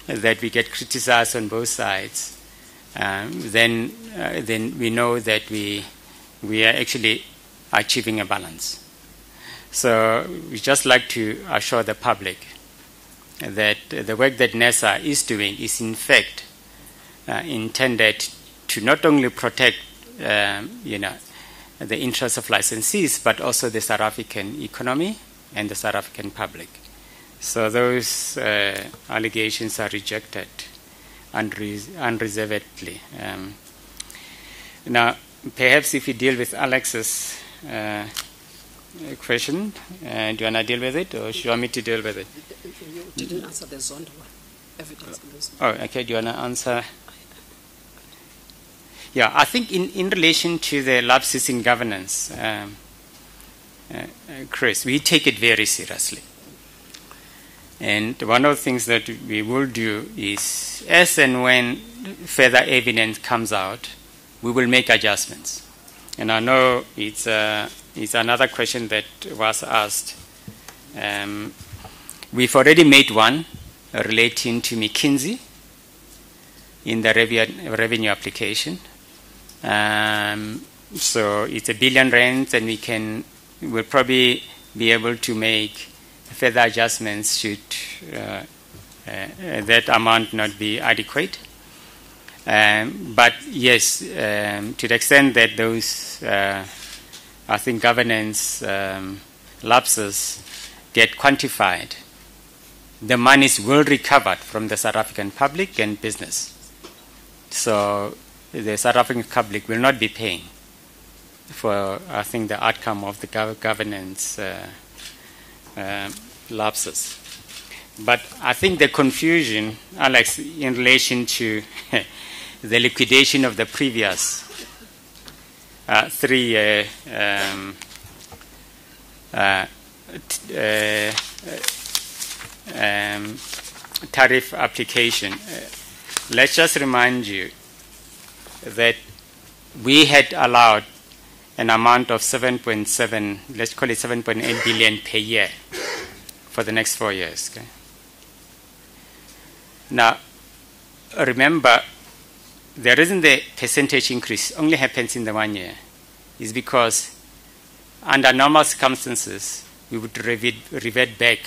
that we get criticized on both sides. Then we know that we are actually achieving a balance. So we just like to assure the public that the work that Nersa is doing is in fact intended to not only protect the interests of licensees, but also the South African economy and the South African public. So those allegations are rejected unreservedly. Now, perhaps if you deal with Alex's question, do you want to deal with it, or do you want me to deal with it? You didn't answer the zoned one. Evidence. Oh, okay. Do you want to answer? Yeah, I think in relation to the lapses in governance, Chris, we take it very seriously. And one of the things that we will do is, as and when further evidence comes out, we will make adjustments. And I know it's another question that was asked. We've already made one relating to McKinsey in the revenue application. So it's R1 billion, and we'll probably be able to make further adjustments should that amount not be adequate. But yes, to the extent that those, I think, governance lapses get quantified, the monies will recover from the South African public and business. So the South African public will not be paying for, I think, the outcome of the governance lapses. But I think the confusion, Alex, in relation to the liquidation of the previous 3-year tariff application, let's just remind you that we had allowed an amount of 7.7, let's call it 7.8 billion per year for the next 4 years. Okay? Now, remember, the reason the percentage increase only happens in the 1 year is because under normal circumstances, we would revert back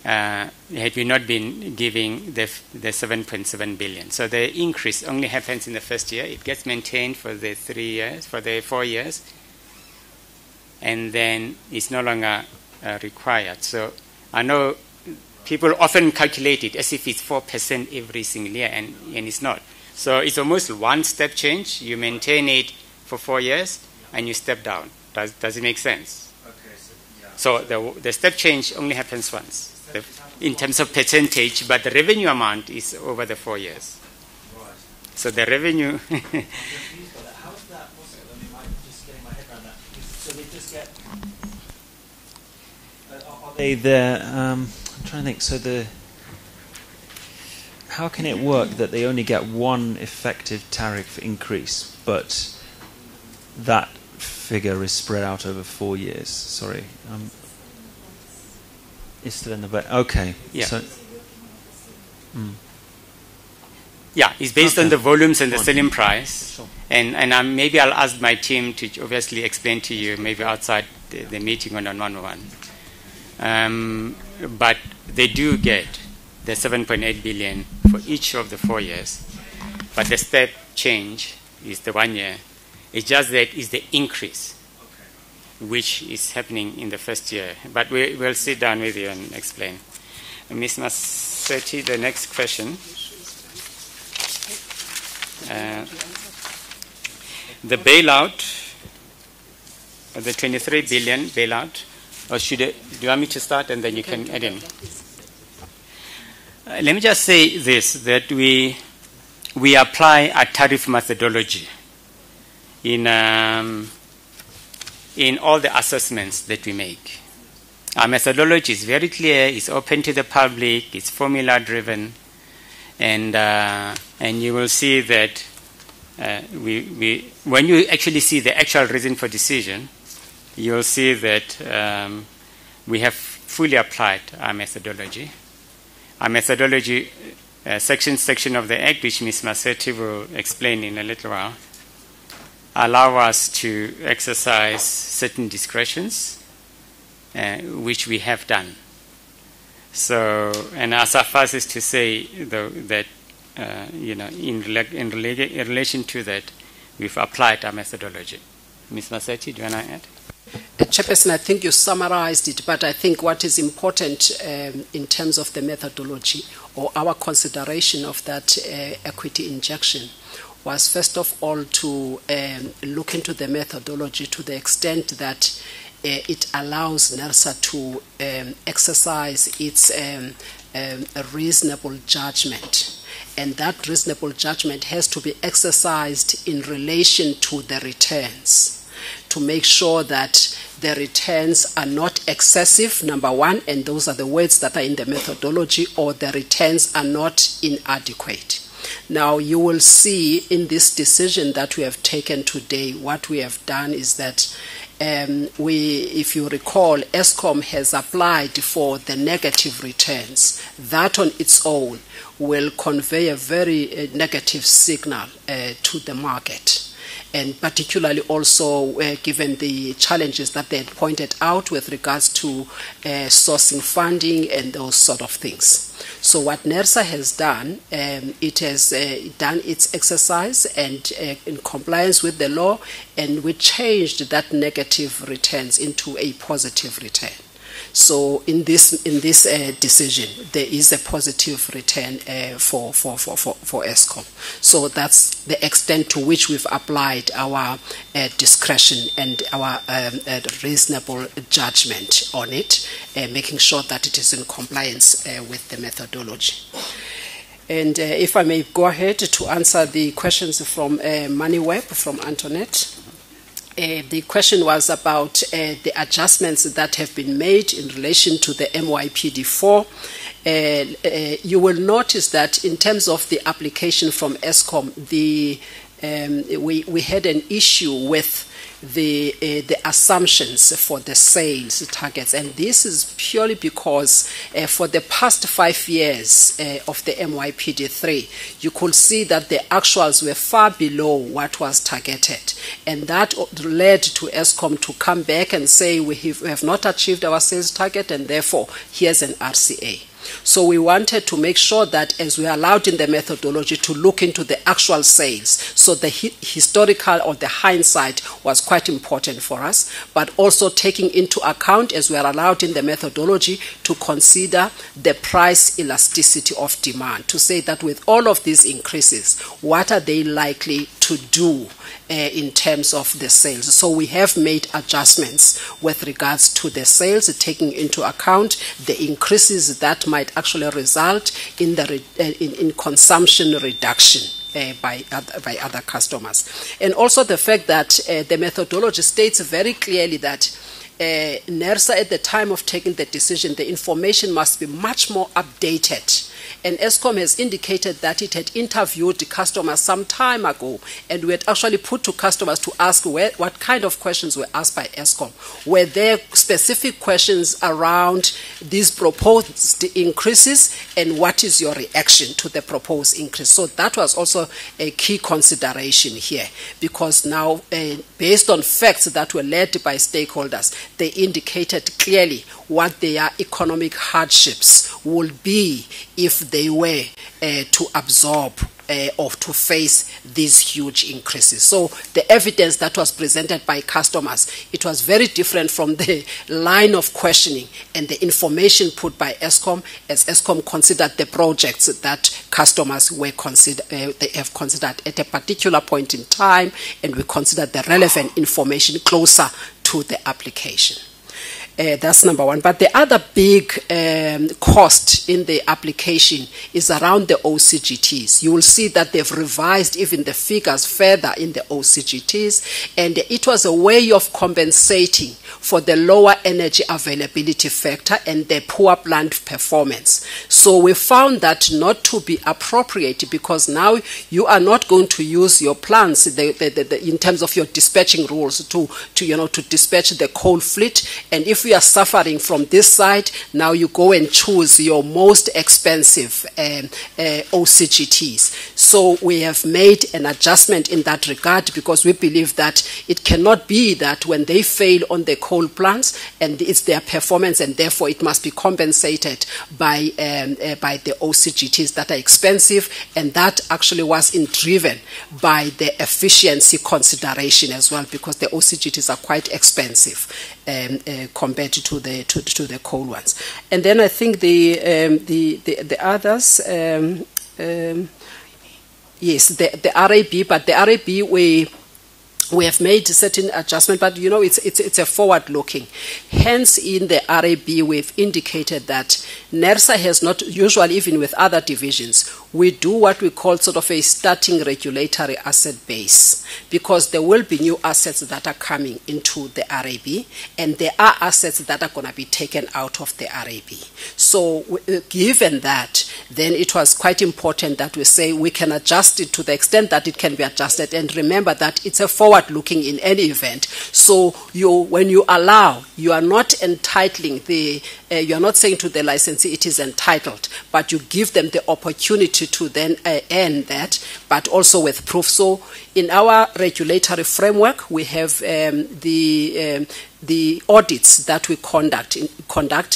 had we not been giving the 7.7 billion. So the increase only happens in the first year. It gets maintained for the 3 years, for the 4 years, and then it's no longer required. So I know people often calculate it as if it's 4% every single year, and it's not. So it's almost one step change. You maintain it for 4 years, and you step down. Does it make sense? Okay, so the step change only happens once in terms of percentage, but the revenue amount is over the 4 years. Right. So the revenue... How is that possible? I mean, I'm just getting my head around that. So they just get... Are they there... I'm trying to think. So how can it work that they only get one effective tariff increase, but that figure is spread out over 4 years? Sorry. It's still in the back. Okay. Yeah. So, yeah, it's based on the volumes and the selling price. Sure. And maybe I'll ask my team to obviously explain to you, maybe outside the meeting on one-on-one. But they do get the 7.8 billion for each of the 4 years. But the step change is the 1 year. It's just that it's the increase, which is happening in the first year. But we'll sit down with you and explain. Ms. Massetti, the next question. The bailout, the 23 billion bailout, or do you want me to start and then you can add in? Let me just say this, that we apply a tariff methodology in all the assessments that we make. Our methodology is very clear, it's open to the public, it's formula driven, and you will see that when you actually see the actual reason for decision, you'll see that we have fully applied our methodology. Our methodology, section of the Act, which Ms. Massetti will explain in a little while, allow us to exercise certain discretions, which we have done. So, and as far as to say, though, that in relation to that, we've applied our methodology. Ms. Massetti, do you want to add? Chairperson, I think you summarized it, but I think what is important in terms of the methodology or our consideration of that equity injection was first of all to look into the methodology to the extent that it allows Nersa to exercise its reasonable judgment. And that reasonable judgment has to be exercised in relation to the returns, to make sure that the returns are not excessive, number one, and those are the words that are in the methodology, or the returns are not inadequate. Now, you will see in this decision that we have taken today, what we have done is that if you recall, Eskom has applied for the negative returns. That on its own will convey a very negative signal to the market. And particularly also given the challenges that they had pointed out with regards to sourcing funding and those sort of things. So what Nersa has done, it has done its exercise and in compliance with the law, and we changed that negative returns into a positive return. So in this decision, there is a positive return for Eskom. So that's the extent to which we've applied our discretion and our reasonable judgment on it, making sure that it is in compliance with the methodology. And if I may go ahead to answer the questions from MoneyWeb, from Antoinette. The question was about the adjustments that have been made in relation to the MYPD4. You will notice that in terms of the application from Eskom, we had an issue with the assumptions for the sales targets, and this is purely because for the past 5 years of the MYPD3, you could see that the actuals were far below what was targeted, and that led to Eskom to come back and say we have not achieved our sales target, and therefore here's an RCA. So we wanted to make sure that as we are allowed in the methodology to look into the actual sales, so the historical or the hindsight was quite important for us, but also taking into account, as we are allowed in the methodology, to consider the price elasticity of demand, to say that with all of these increases, what are they likely to do in terms of the sales. So we have made adjustments with regards to the sales, taking into account the increases that might actually result in the in consumption reduction by other customers. And also the fact that the methodology states very clearly that Nersa, at the time of taking the decision, the information must be much more updated. And Eskom has indicated that it had interviewed the customers some time ago, and we had actually put to customers to ask what kind of questions were asked by Eskom. Were there specific questions around these proposed increases, and what is your reaction to the proposed increase? So that was also a key consideration here, because now, based on facts that were led by stakeholders, they indicated clearly what their economic hardships would be if they were to absorb or to face these huge increases. So the evidence that was presented by customers, it was very different from the line of questioning and the information put by Eskom, as Eskom considered the projects that customers were they have considered at a particular point in time, and we considered the relevant information closer to the application. That's number one. But the other big cost in the application is around the OCGTs. You will see that they've revised even the figures further in the OCGTs, and it was a way of compensating for the lower energy availability factor and the poor plant performance. So we found that not to be appropriate, because now you are not going to use your plants in terms of your dispatching rules to dispatch the coal fleet, and if you are suffering from this side, now you go and choose your most expensive OCGTs. So we have made an adjustment in that regard, because we believe that it cannot be that when they fail on the coal plants and it's their performance, and therefore it must be compensated by the OCGTs that are expensive, and that actually was driven by the efficiency consideration as well, because the OCGTs are quite expensive compared to the coal ones. And then I think the others, yes, the RAB, but the RAB we have made certain adjustment, but it's a forward-looking. Hence, in the RAB, we've indicated that Nersa has not, usually even with other divisions, we do what we call sort of a starting regulatory asset base, because there will be new assets that are coming into the RAB, and there are assets that are going to be taken out of the RAB. So given that, then it was quite important that we say we can adjust it to the extent that it can be adjusted, and remember that it's a forward-looking in any event. So when you allow, you are not entitling you are not saying to the licensee it is entitled, but you give them the opportunity to then earn that, but also with proof. So in our regulatory framework, we have the audits that we conduct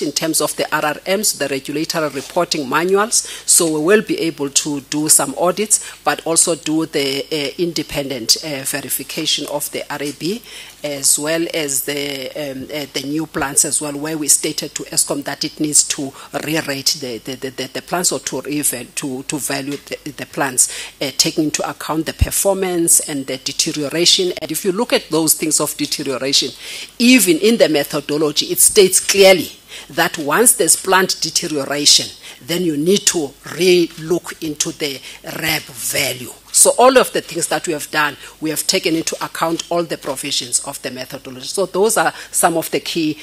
in terms of the RRMs, the regulatory reporting manuals. So we will be able to do some audits, but also do the independent verification of the RAB, as well as the new plants as well, where we stated to Eskom that it needs to re-rate the plants, or to value the plants, taking into account the performance and the deterioration. And if you look at those things of deterioration, even in the methodology, it states clearly that once there's plant deterioration, then you need to re-look into the RAB value. So all of the things that we have done, we have taken into account all the provisions of the methodology. So those are some of the key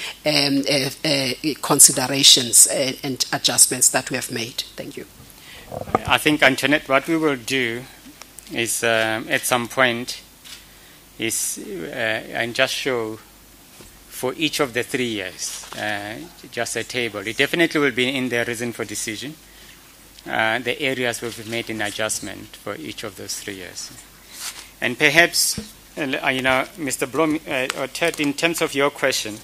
considerations and adjustments that we have made. Thank you. I think, Antoinette, what we will do is at some point is, and just show for each of the 3 years, just a table. It definitely will be in the reason for decision. The areas will be made in adjustment for each of those 3 years. And perhaps, Mr. Blom, or Ted, in terms of your question,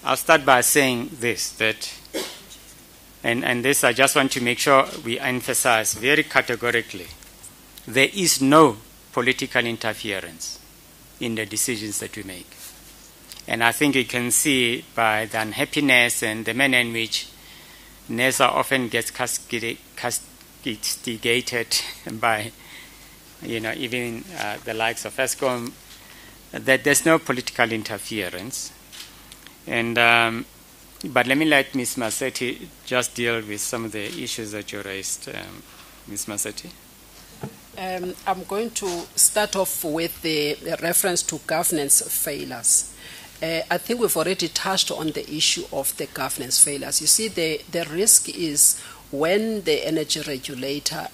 I'll start by saying this, that, and this I just want to make sure we emphasize very categorically, there is no political interference in the decisions that we make. And I think you can see by the unhappiness and the manner in which Nersa often gets castigated by, even the likes of Eskom, that there's no political interference. And but let me let Ms. Masetti just deal with some of the issues that you raised, Ms. Masetti. I'm going to start off with the reference to governance failures. I think we've already touched on the issue of the governance failures. You see, the risk is when the energy regulator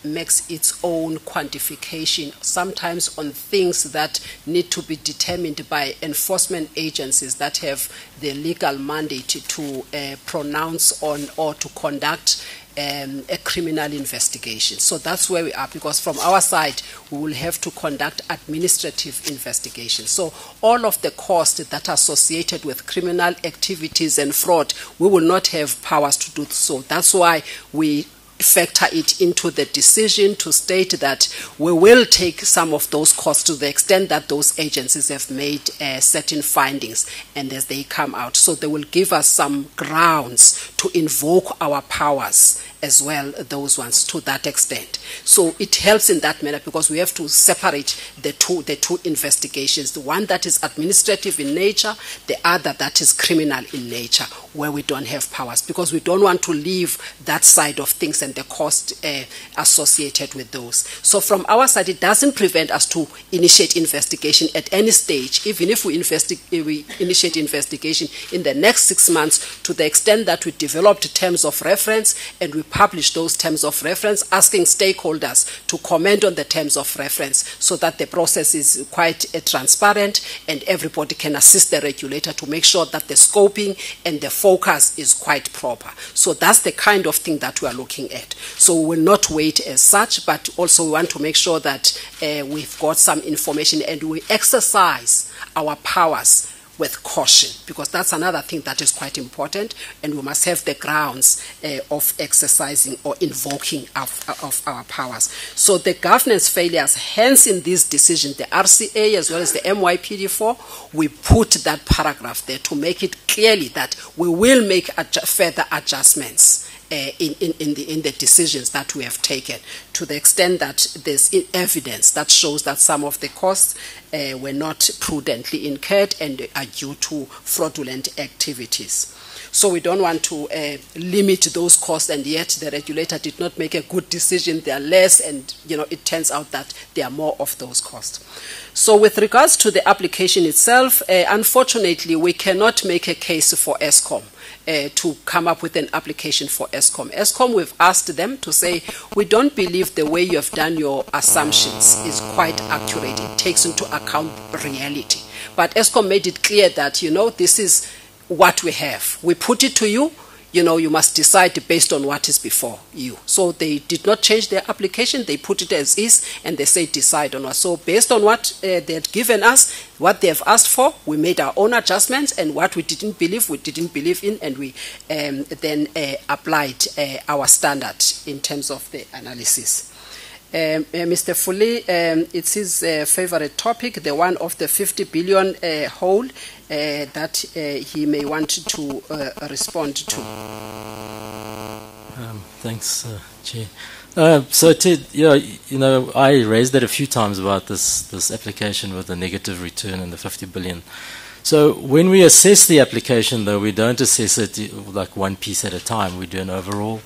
makes its own quantification, sometimes on things that need to be determined by enforcement agencies that have the legal mandate to pronounce on or to conduct a criminal investigation. So that's where we are, because from our side, we will have to conduct administrative investigations. So all of the costs that are associated with criminal activities and fraud, we will not have powers to do so. That's why we factor it into the decision to state that we will take some of those costs to the extent that those agencies have made certain findings, and as they come out. So they will give us some grounds to invoke our powers as well, those ones, to that extent. So it helps in that manner, because we have to separate the two investigations, the one that is administrative in nature, the other that is criminal in nature, where we don't have powers, because we don't want to leave that side of things and the cost associated with those. So from our side, it doesn't prevent us to initiate investigation at any stage, even if we initiate investigation in the next 6 months, to the extent that we developed terms of reference and we publish those terms of reference, asking stakeholders to comment on the terms of reference, so that the process is quite transparent and everybody can assist the regulator to make sure that the scoping and the focus is quite proper. So that's the kind of thing that we are looking at. So we will not wait as such, but also we want to make sure that we've got some information and we exercise our powers with caution, because that's another thing that is quite important, and we must have the grounds of exercising or invoking of our powers. So the governance failures, hence in this decision, the RCA as well as the MYPD4, we put that paragraph there to make it clearly that we will make further adjustments in the decisions that we have taken, to the extent that there's evidence that shows that some of the costs were not prudently incurred and are due to fraudulent activities. So we don't want to limit those costs, and yet the regulator did not make a good decision. They are less, and it turns out that there are more of those costs. So with regards to the application itself, unfortunately, we cannot make a case for Eskom. To come up with an application for Eskom. Eskom, we've asked them to say, we don't believe the way you have done your assumptions is quite accurate. It takes into account reality. But Eskom made it clear that, this is what we have. We put it to you. You must decide based on what is before you. So they did not change their application. They put it as is, and they say decide on us. So based on what they had given us, what they have asked for, we made our own adjustments, and what we didn't believe in, and we then applied our standard in terms of the analysis. Mr. Fuli, it's his favorite topic, the one of the 50 billion hole that he may want to respond to. Thanks, Chair. So, Ted, I raised that a few times about this application with the negative return and the 50 billion. So when we assess the application, though, we don't assess it like one piece at a time. We do an overall.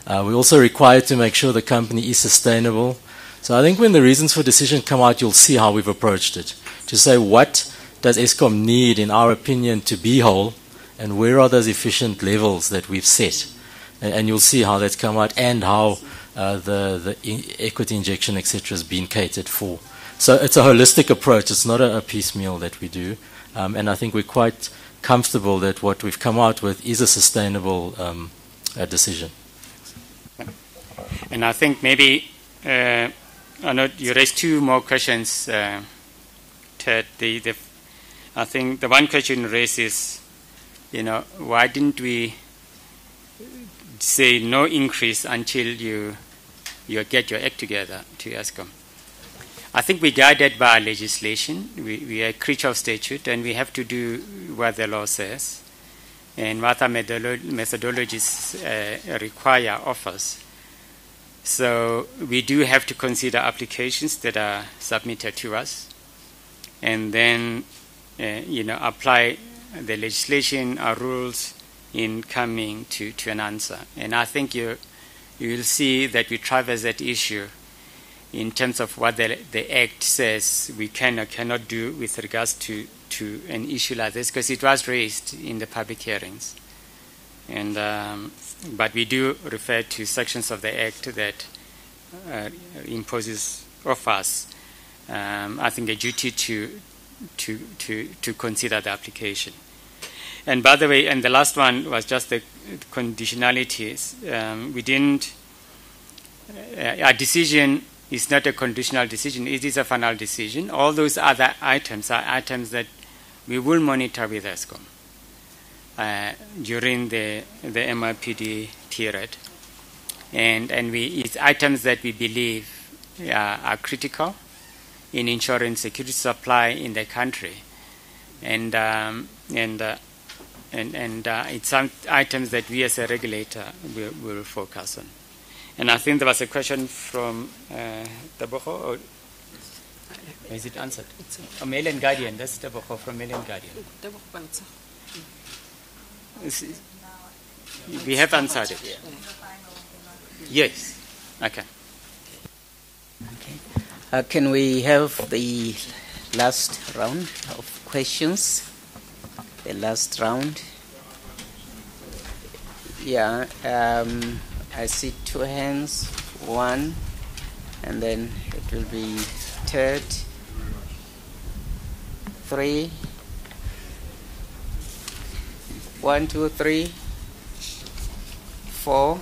We're also required to make sure the company is sustainable. So I think when the reasons for decision come out, you'll see how we've approached it. To say, what does Eskom need, in our opinion, to be whole, and where are those efficient levels that we've set? And you'll see how that's come out, and how the equity injection, etc., has been catered for. So it's a holistic approach. It's not a piecemeal that we do. And I think we're quite comfortable that what we've come out with is a sustainable decision. And I think maybe, I know you raised two more questions, Ted. I think the one question you raised is, why didn't we say no increase until you get your act together to Eskom? I think we're guided by our legislation. We are a creature of statute, and we have to do what the law says and what our methodologies require of us. So we do have to consider applications that are submitted to us, and then apply the legislation, our rules in coming to an answer. And I think you will see that we traverse that issue in terms of what the Act says we can or cannot do with regards to an issue like this, because it was raised in the public hearings. And but we do refer to sections of the Act that imposes of us, I think, a duty to consider the application. And by the way, and the last one was just the conditionalities. We didn't. Our decision is not a conditional decision. It is a final decision. All those other items are items that we will monitor with Eskom during the MRPD period. And it's items that we believe are critical in ensuring security supply in the country. And it's some items that we as a regulator will focus on. And I think there was a question from Tebogo, or is it answered? A Mail and Guardian, that's Tebogo from Mail and Guardian. We have answered it. Yes. Okay. Can we have the last round of questions? The last round. Yeah. I see two hands. One, and then it will be third. 3. 1, 2, 3. 4.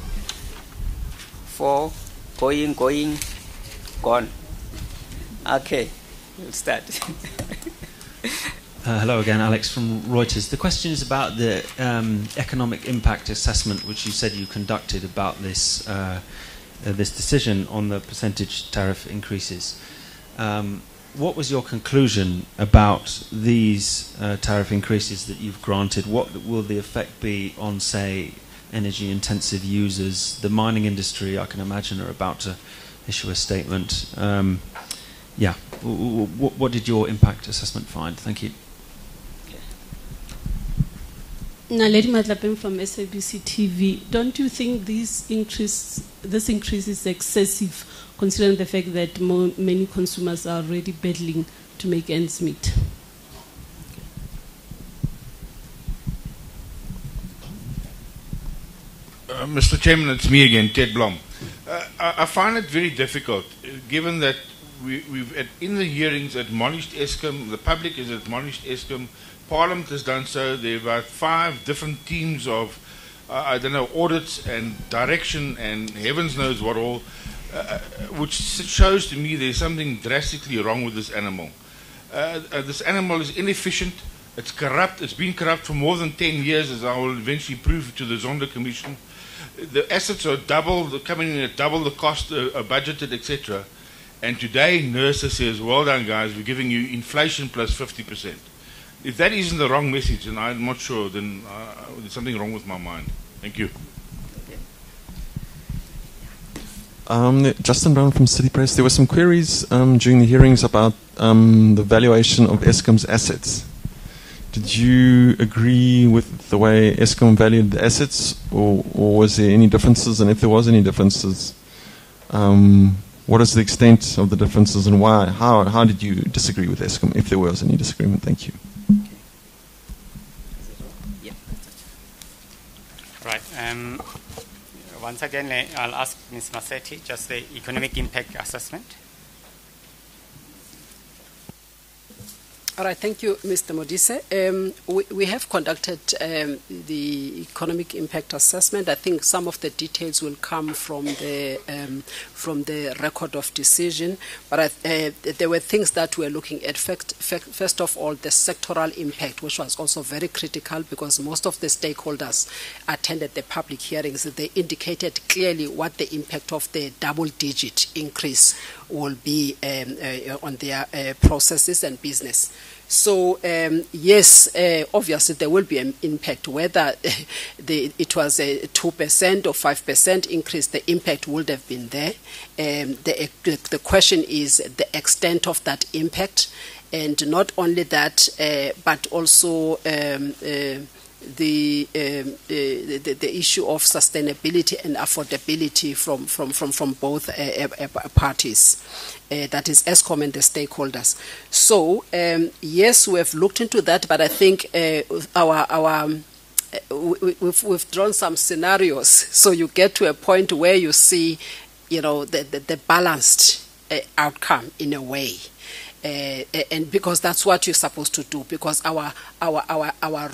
4. Going. Gone. Okay, we'll start. Hello again, Alex from Reuters. The question is about the economic impact assessment, which you said you conducted about this this decision on the percentage tariff increases. What was your conclusion about these tariff increases that you've granted? What will the effect be on, say, energy-intensive users? The mining industry, I can imagine, are about to issue a statement. What did your impact assessment find? Thank you. Naledi Matlapeng from SABC TV. Don't you think this increase is excessive, considering the fact that many consumers are already battling to make ends meet? Mr. Chairman, it's me again, Ted Blom. I find it very difficult, given that we've in the hearings admonished Eskom, the public has admonished Eskom, Parliament has done so. There are about 5 different teams of, audits and direction and heavens knows what all, which shows to me there's something drastically wrong with this animal. This animal is inefficient, it's corrupt, it's been corrupt for more than 10 years, as I will eventually prove to the Zondo Commission. The assets are coming in at double the cost budgeted, etc. And today, Nersa says, well done, guys, we're giving you inflation plus 50%. If that isn't the wrong message, and I'm not sure, then there's something wrong with my mind. Thank you. Justin Brown from City Press. There were some queries during the hearings about the valuation of Eskom's assets. Did you agree with the way Eskom valued the assets, or was there any differences? And if there was any differences, what is the extent of the differences, and why? How did you disagree with Eskom, if there was any disagreement? Thank you. Right. Once again, I'll ask Ms. Massetti just the economic impact assessment. All right, thank you, Mr. Modise. We have conducted the economic impact assessment. I think some of the details will come from the record of decision, but there were things that we were looking at. First of all, the sectoral impact, which was also very critical because most of the stakeholders attended the public hearings. They indicated clearly what the impact of the double-digit increase will be on their processes and business. So, yes, obviously there will be an impact. Whether it was a 2% or 5% increase, the impact would have been there. The question is the extent of that impact, and not only that, but also the issue of sustainability and affordability from both parties. That is Eskom and the stakeholders. So yes, we have looked into that, but I think we've drawn some scenarios. So you get to a point where you see, the balanced outcome in a way. And because that's what you're supposed to do, because our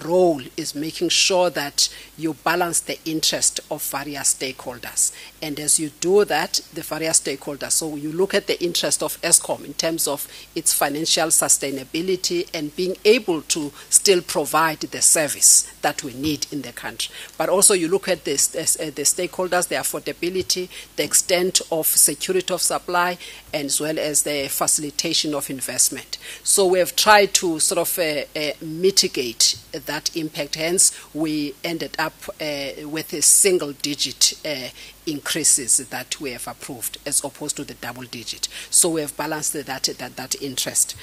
role is making sure that you balance the interest of various stakeholders. And as you do that, the various stakeholders, so you look at the interest of Eskom in terms of its financial sustainability and being able to still provide the service that we need in the country. But also you look at the stakeholders, the affordability, the extent of security of supply, as well as the facilitation of investment. So we have tried to sort of mitigate that impact. Hence, we ended up with a single-digit increases that we have approved, as opposed to the double-digit. So we have balanced that interest.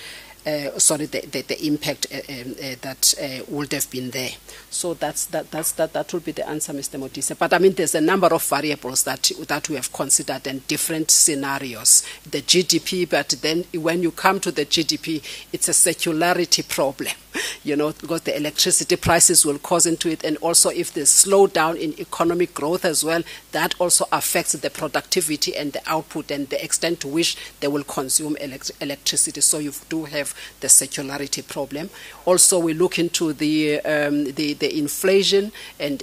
The impact that would have been there. So that will be the answer, Mr. Modise. But I mean, there's a number of variables that we have considered and different scenarios. The GDP, but then when you come to the GDP, it's a circularity problem. Because the electricity prices will cause into it, and also if there's slowdown in economic growth as well, that also affects the productivity and the output and the extent to which they will consume electricity. So you do have the circularity problem. Also, we look into the inflation, and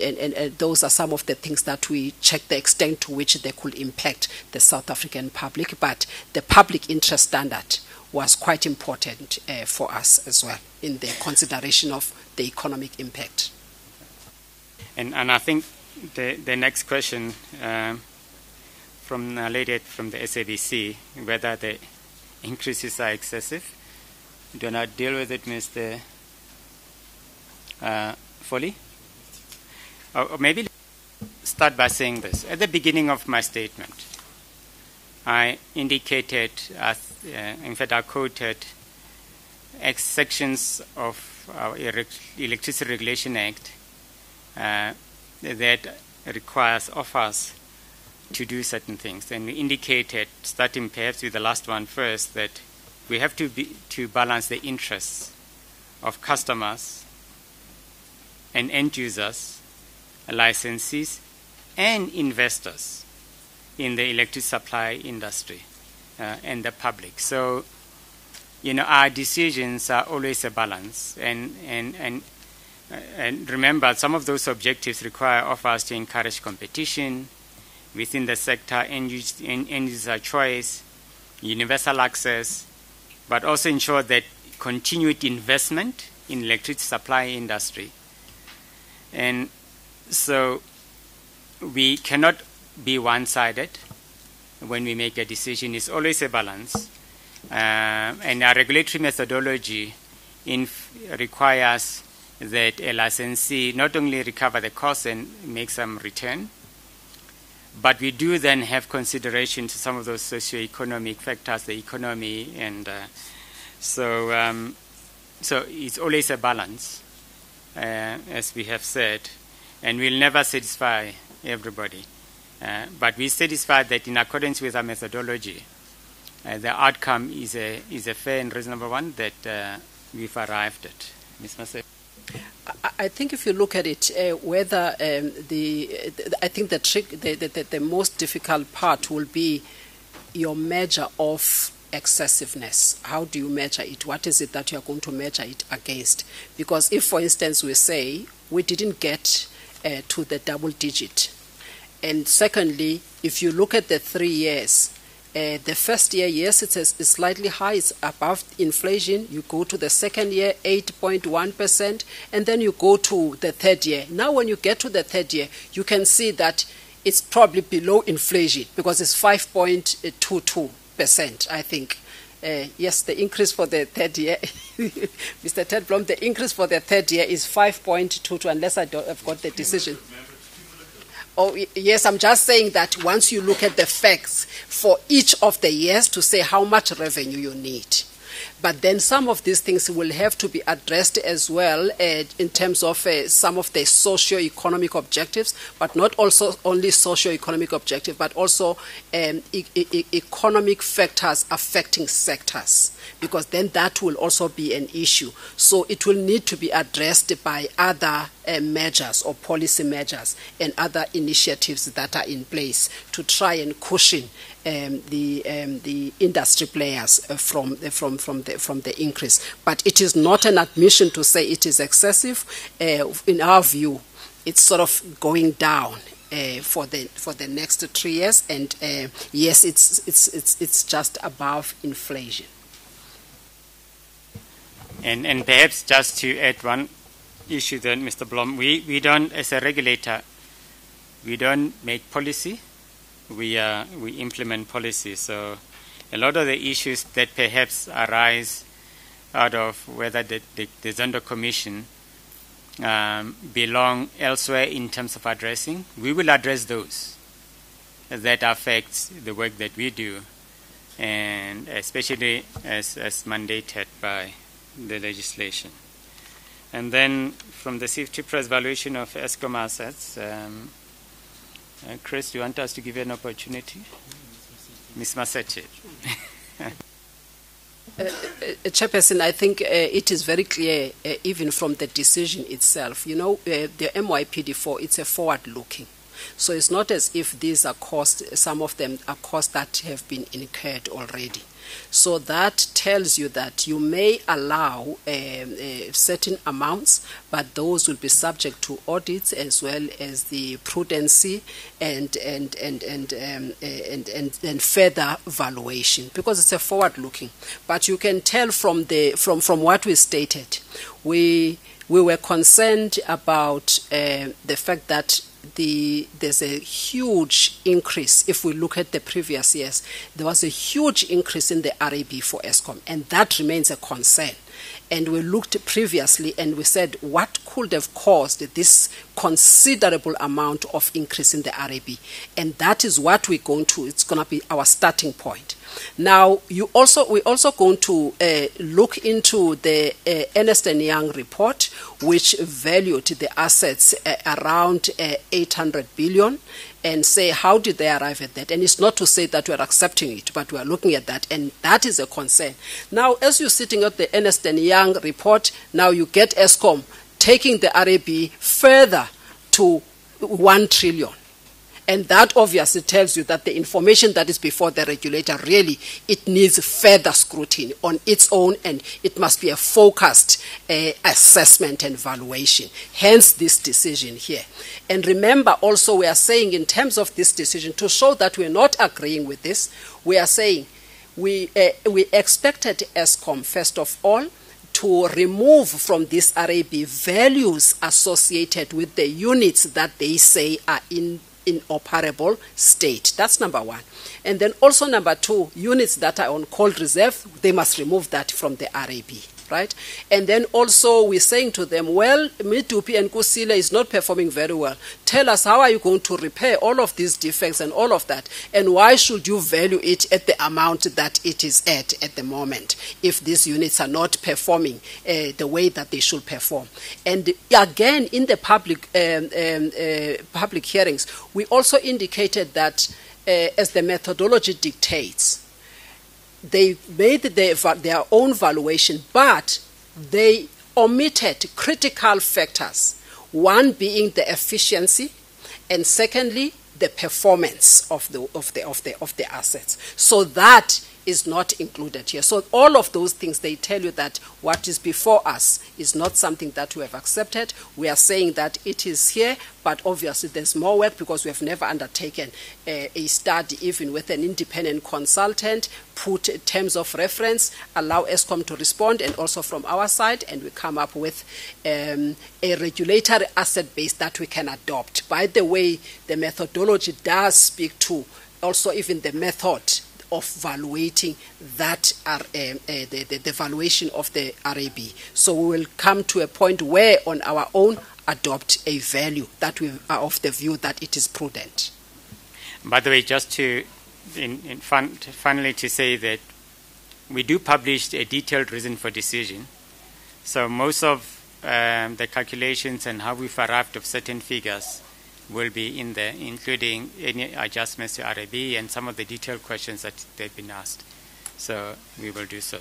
those are some of the things that we check the extent to which they could impact the South African public. But the public interest standard was quite important for us as well in the consideration of the economic impact. And I think the next question from a lady from the SABC, whether the increases are excessive. Do not deal with it, Mr. Foley? Or maybe start by saying this. At the beginning of my statement, I indicated, in fact, I quoted sections of our Electricity Regulation Act that requires of us to do certain things. And we indicated, starting perhaps with the last one first, that we have to balance the interests of customers and end users, licensees, and investors in the electric supply industry and the public. So, our decisions are always a balance. And remember, some of those objectives require of us to encourage competition within the sector, end user choice, universal access, but also ensure that continued investment in electric supply industry. And so we cannot be one-sided when we make a decision. It's always a balance. And our regulatory methodology requires that a licensee not only recover the cost and make some return, but we do then have consideration to some of those socio-economic factors, the economy, and so it's always a balance, as we have said, and we'll never satisfy everybody. But we satisfy that in accordance with our methodology, the outcome is a fair and reasonable one that we've arrived at. Ms. Masse. I think if you look at it, whether I think the most difficult part will be your measure of excessiveness. How do you measure it? What is it that you are going to measure it against? Because if, for instance, we say we didn't get to the double digit, and secondly, if you look at the 3 years, the first year, yes, it's slightly high, it's above inflation. You go to the second year, 8.1%, and then you go to the third year. Now, when you get to the third year, you can see that it's probably below inflation because it's 5.22%, I think. Yes, the increase for the third year, Mr. Ted Blom, the increase for the third year is 5.22, unless I've got the decision. Oh, yes, I'm just saying that once you look at the facts for each of the years to say how much revenue you need. But then some of these things will have to be addressed as well in terms of some of the socio-economic objectives, but not also only socio-economic objectives, but also economic factors affecting sectors, because then that will also be an issue. So it will need to be addressed by other measures or policy measures and other initiatives that are in place to try and cushion the industry players from the increase. But it is not an admission to say it is excessive. In our view, it's sort of going down for the next 3 years, and yes, it's just above inflation. And perhaps just to add one issue then, Mr. Blom, we don't, as a regulator, we don't make policy. We implement policy. So a lot of the issues that perhaps arise out of whether the Zondo Commission belong elsewhere in terms of addressing, we will address those that affect the work that we do, and especially as mandated by the legislation. And then from the safety price valuation of Eskom assets, Chris, do you want us to give you an opportunity? Ms. Maseche. Chairperson, I think it is very clear, even from the decision itself. You know, the MYPD4, it's a forward-looking. So it's not as if these are costs, some of them are costs that have been incurred already. So that tells you that you may allow certain amounts, but those will be subject to audits as well as the prudency and further valuation, because it's a forward-looking. But you can tell from what we stated, we were concerned about the fact that there's a huge increase. If we look at the previous years, there was a huge increase in the RAB for Eskom, and that remains a concern. And we looked previously and we said, what could have caused this considerable amount of increase in the RAB? And that is what we're going to, it's going to be our starting point. Now, we're also going to look into the Ernst & Young report, which valued the assets around 800 billion, and say, how did they arrive at that? And it's not to say that we're accepting it, but we're looking at that, and that is a concern. Now, as you're sitting at the Ernst & Young report, now you get Eskom taking the RAB further to 1 trillion. And that obviously tells you that the information that is before the regulator, really, it needs further scrutiny on its own, and it must be a focused assessment and valuation. Hence this decision here. And remember also, we are saying in terms of this decision, to show that we're not agreeing with this, we are saying we expected Eskom, first of all, to remove from this RAB values associated with the units that they say are in inoperable state. That's number one. And then also number two, units that are on cold reserve, they must remove that from the RAB, right? And then also we're saying to them, well, Mitupi and Kusile is not performing very well. Tell us, how are you going to repair all of these defects and all of that? And why should you value it at the amount that it is at the moment, if these units are not performing the way that they should perform? And again, in the public hearings, we also indicated that as the methodology dictates, they made their own valuation, but they omitted critical factors, one being the efficiency, and secondly, the performance of the assets. So that is not included here. So all of those things, they tell you that what is before us is not something that we have accepted. We are saying that it is here, but obviously there's more work because we have never undertaken a study, even with an independent consultant, put terms of reference, allow Eskom to respond, and also from our side, and we come up with a regulatory asset base that we can adopt. By the way, the methodology does speak to also even the method of valuating that the valuation of the RAB. So we will come to a point where on our own adopt a value that we are of the view that it is prudent. By the way, just to finally to say that we do publish a detailed reason for decision. So most of the calculations and how we've arrived of certain figures will be in there, including any adjustments to RAB and some of the detailed questions that they've been asked. So we will do so.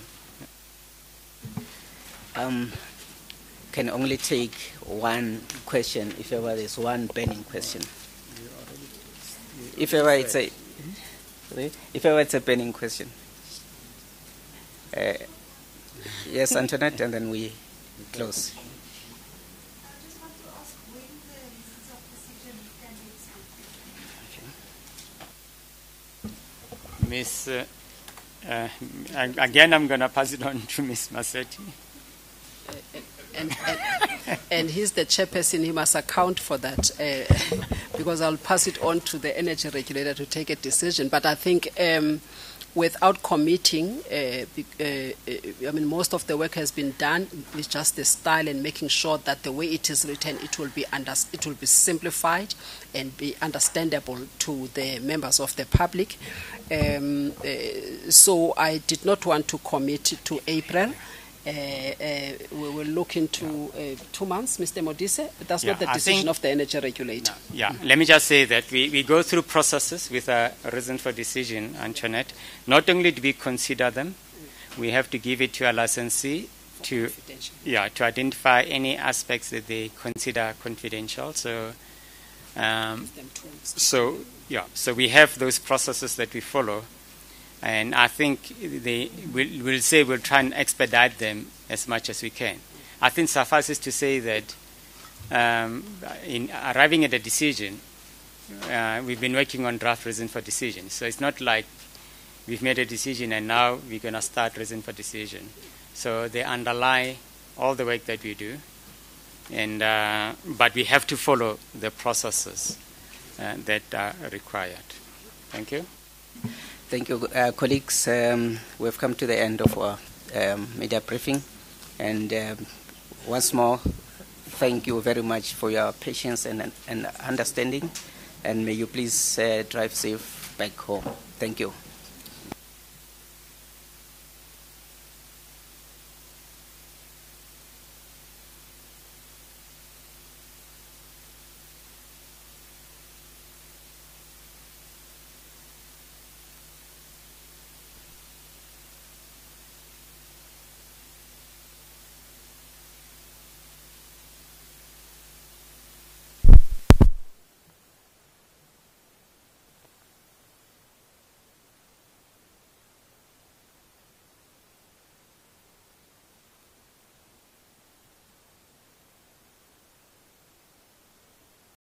Can only take one question if ever there's one burning question. If ever it's a burning question. Yes, Antoinette, and then we close. Miss, again, I'm going to pass it on to Miss Masetti. And he's the chairperson, he must account for that because I'll pass it on to the energy regulator to take a decision. But I think without committing, I mean, most of the work has been done. It's just the style and making sure that the way it is written, it will be simplified and be understandable to the members of the public. So I did not want to commit to April. We will look into 2 months, Mr. Modise. That's not the decision of the energy regulator. No, yeah, let me just say that we go through processes with a reason for decision, Antoinette. Not only do we consider them, we have to give it to a licensee to identify any aspects that they consider confidential. So we have those processes that we follow. And I think we'll try and expedite them as much as we can. I think suffices to say that in arriving at a decision, we've been working on draft reason for decision. So it's not like we've made a decision and now we're going to start reason for decision. So they underlie all the work that we do, and but we have to follow the processes that are required. Thank you. Thank you, colleagues. We've come to the end of our media briefing. And once more, thank you very much for your patience and understanding. And may you please drive safe back home. Thank you.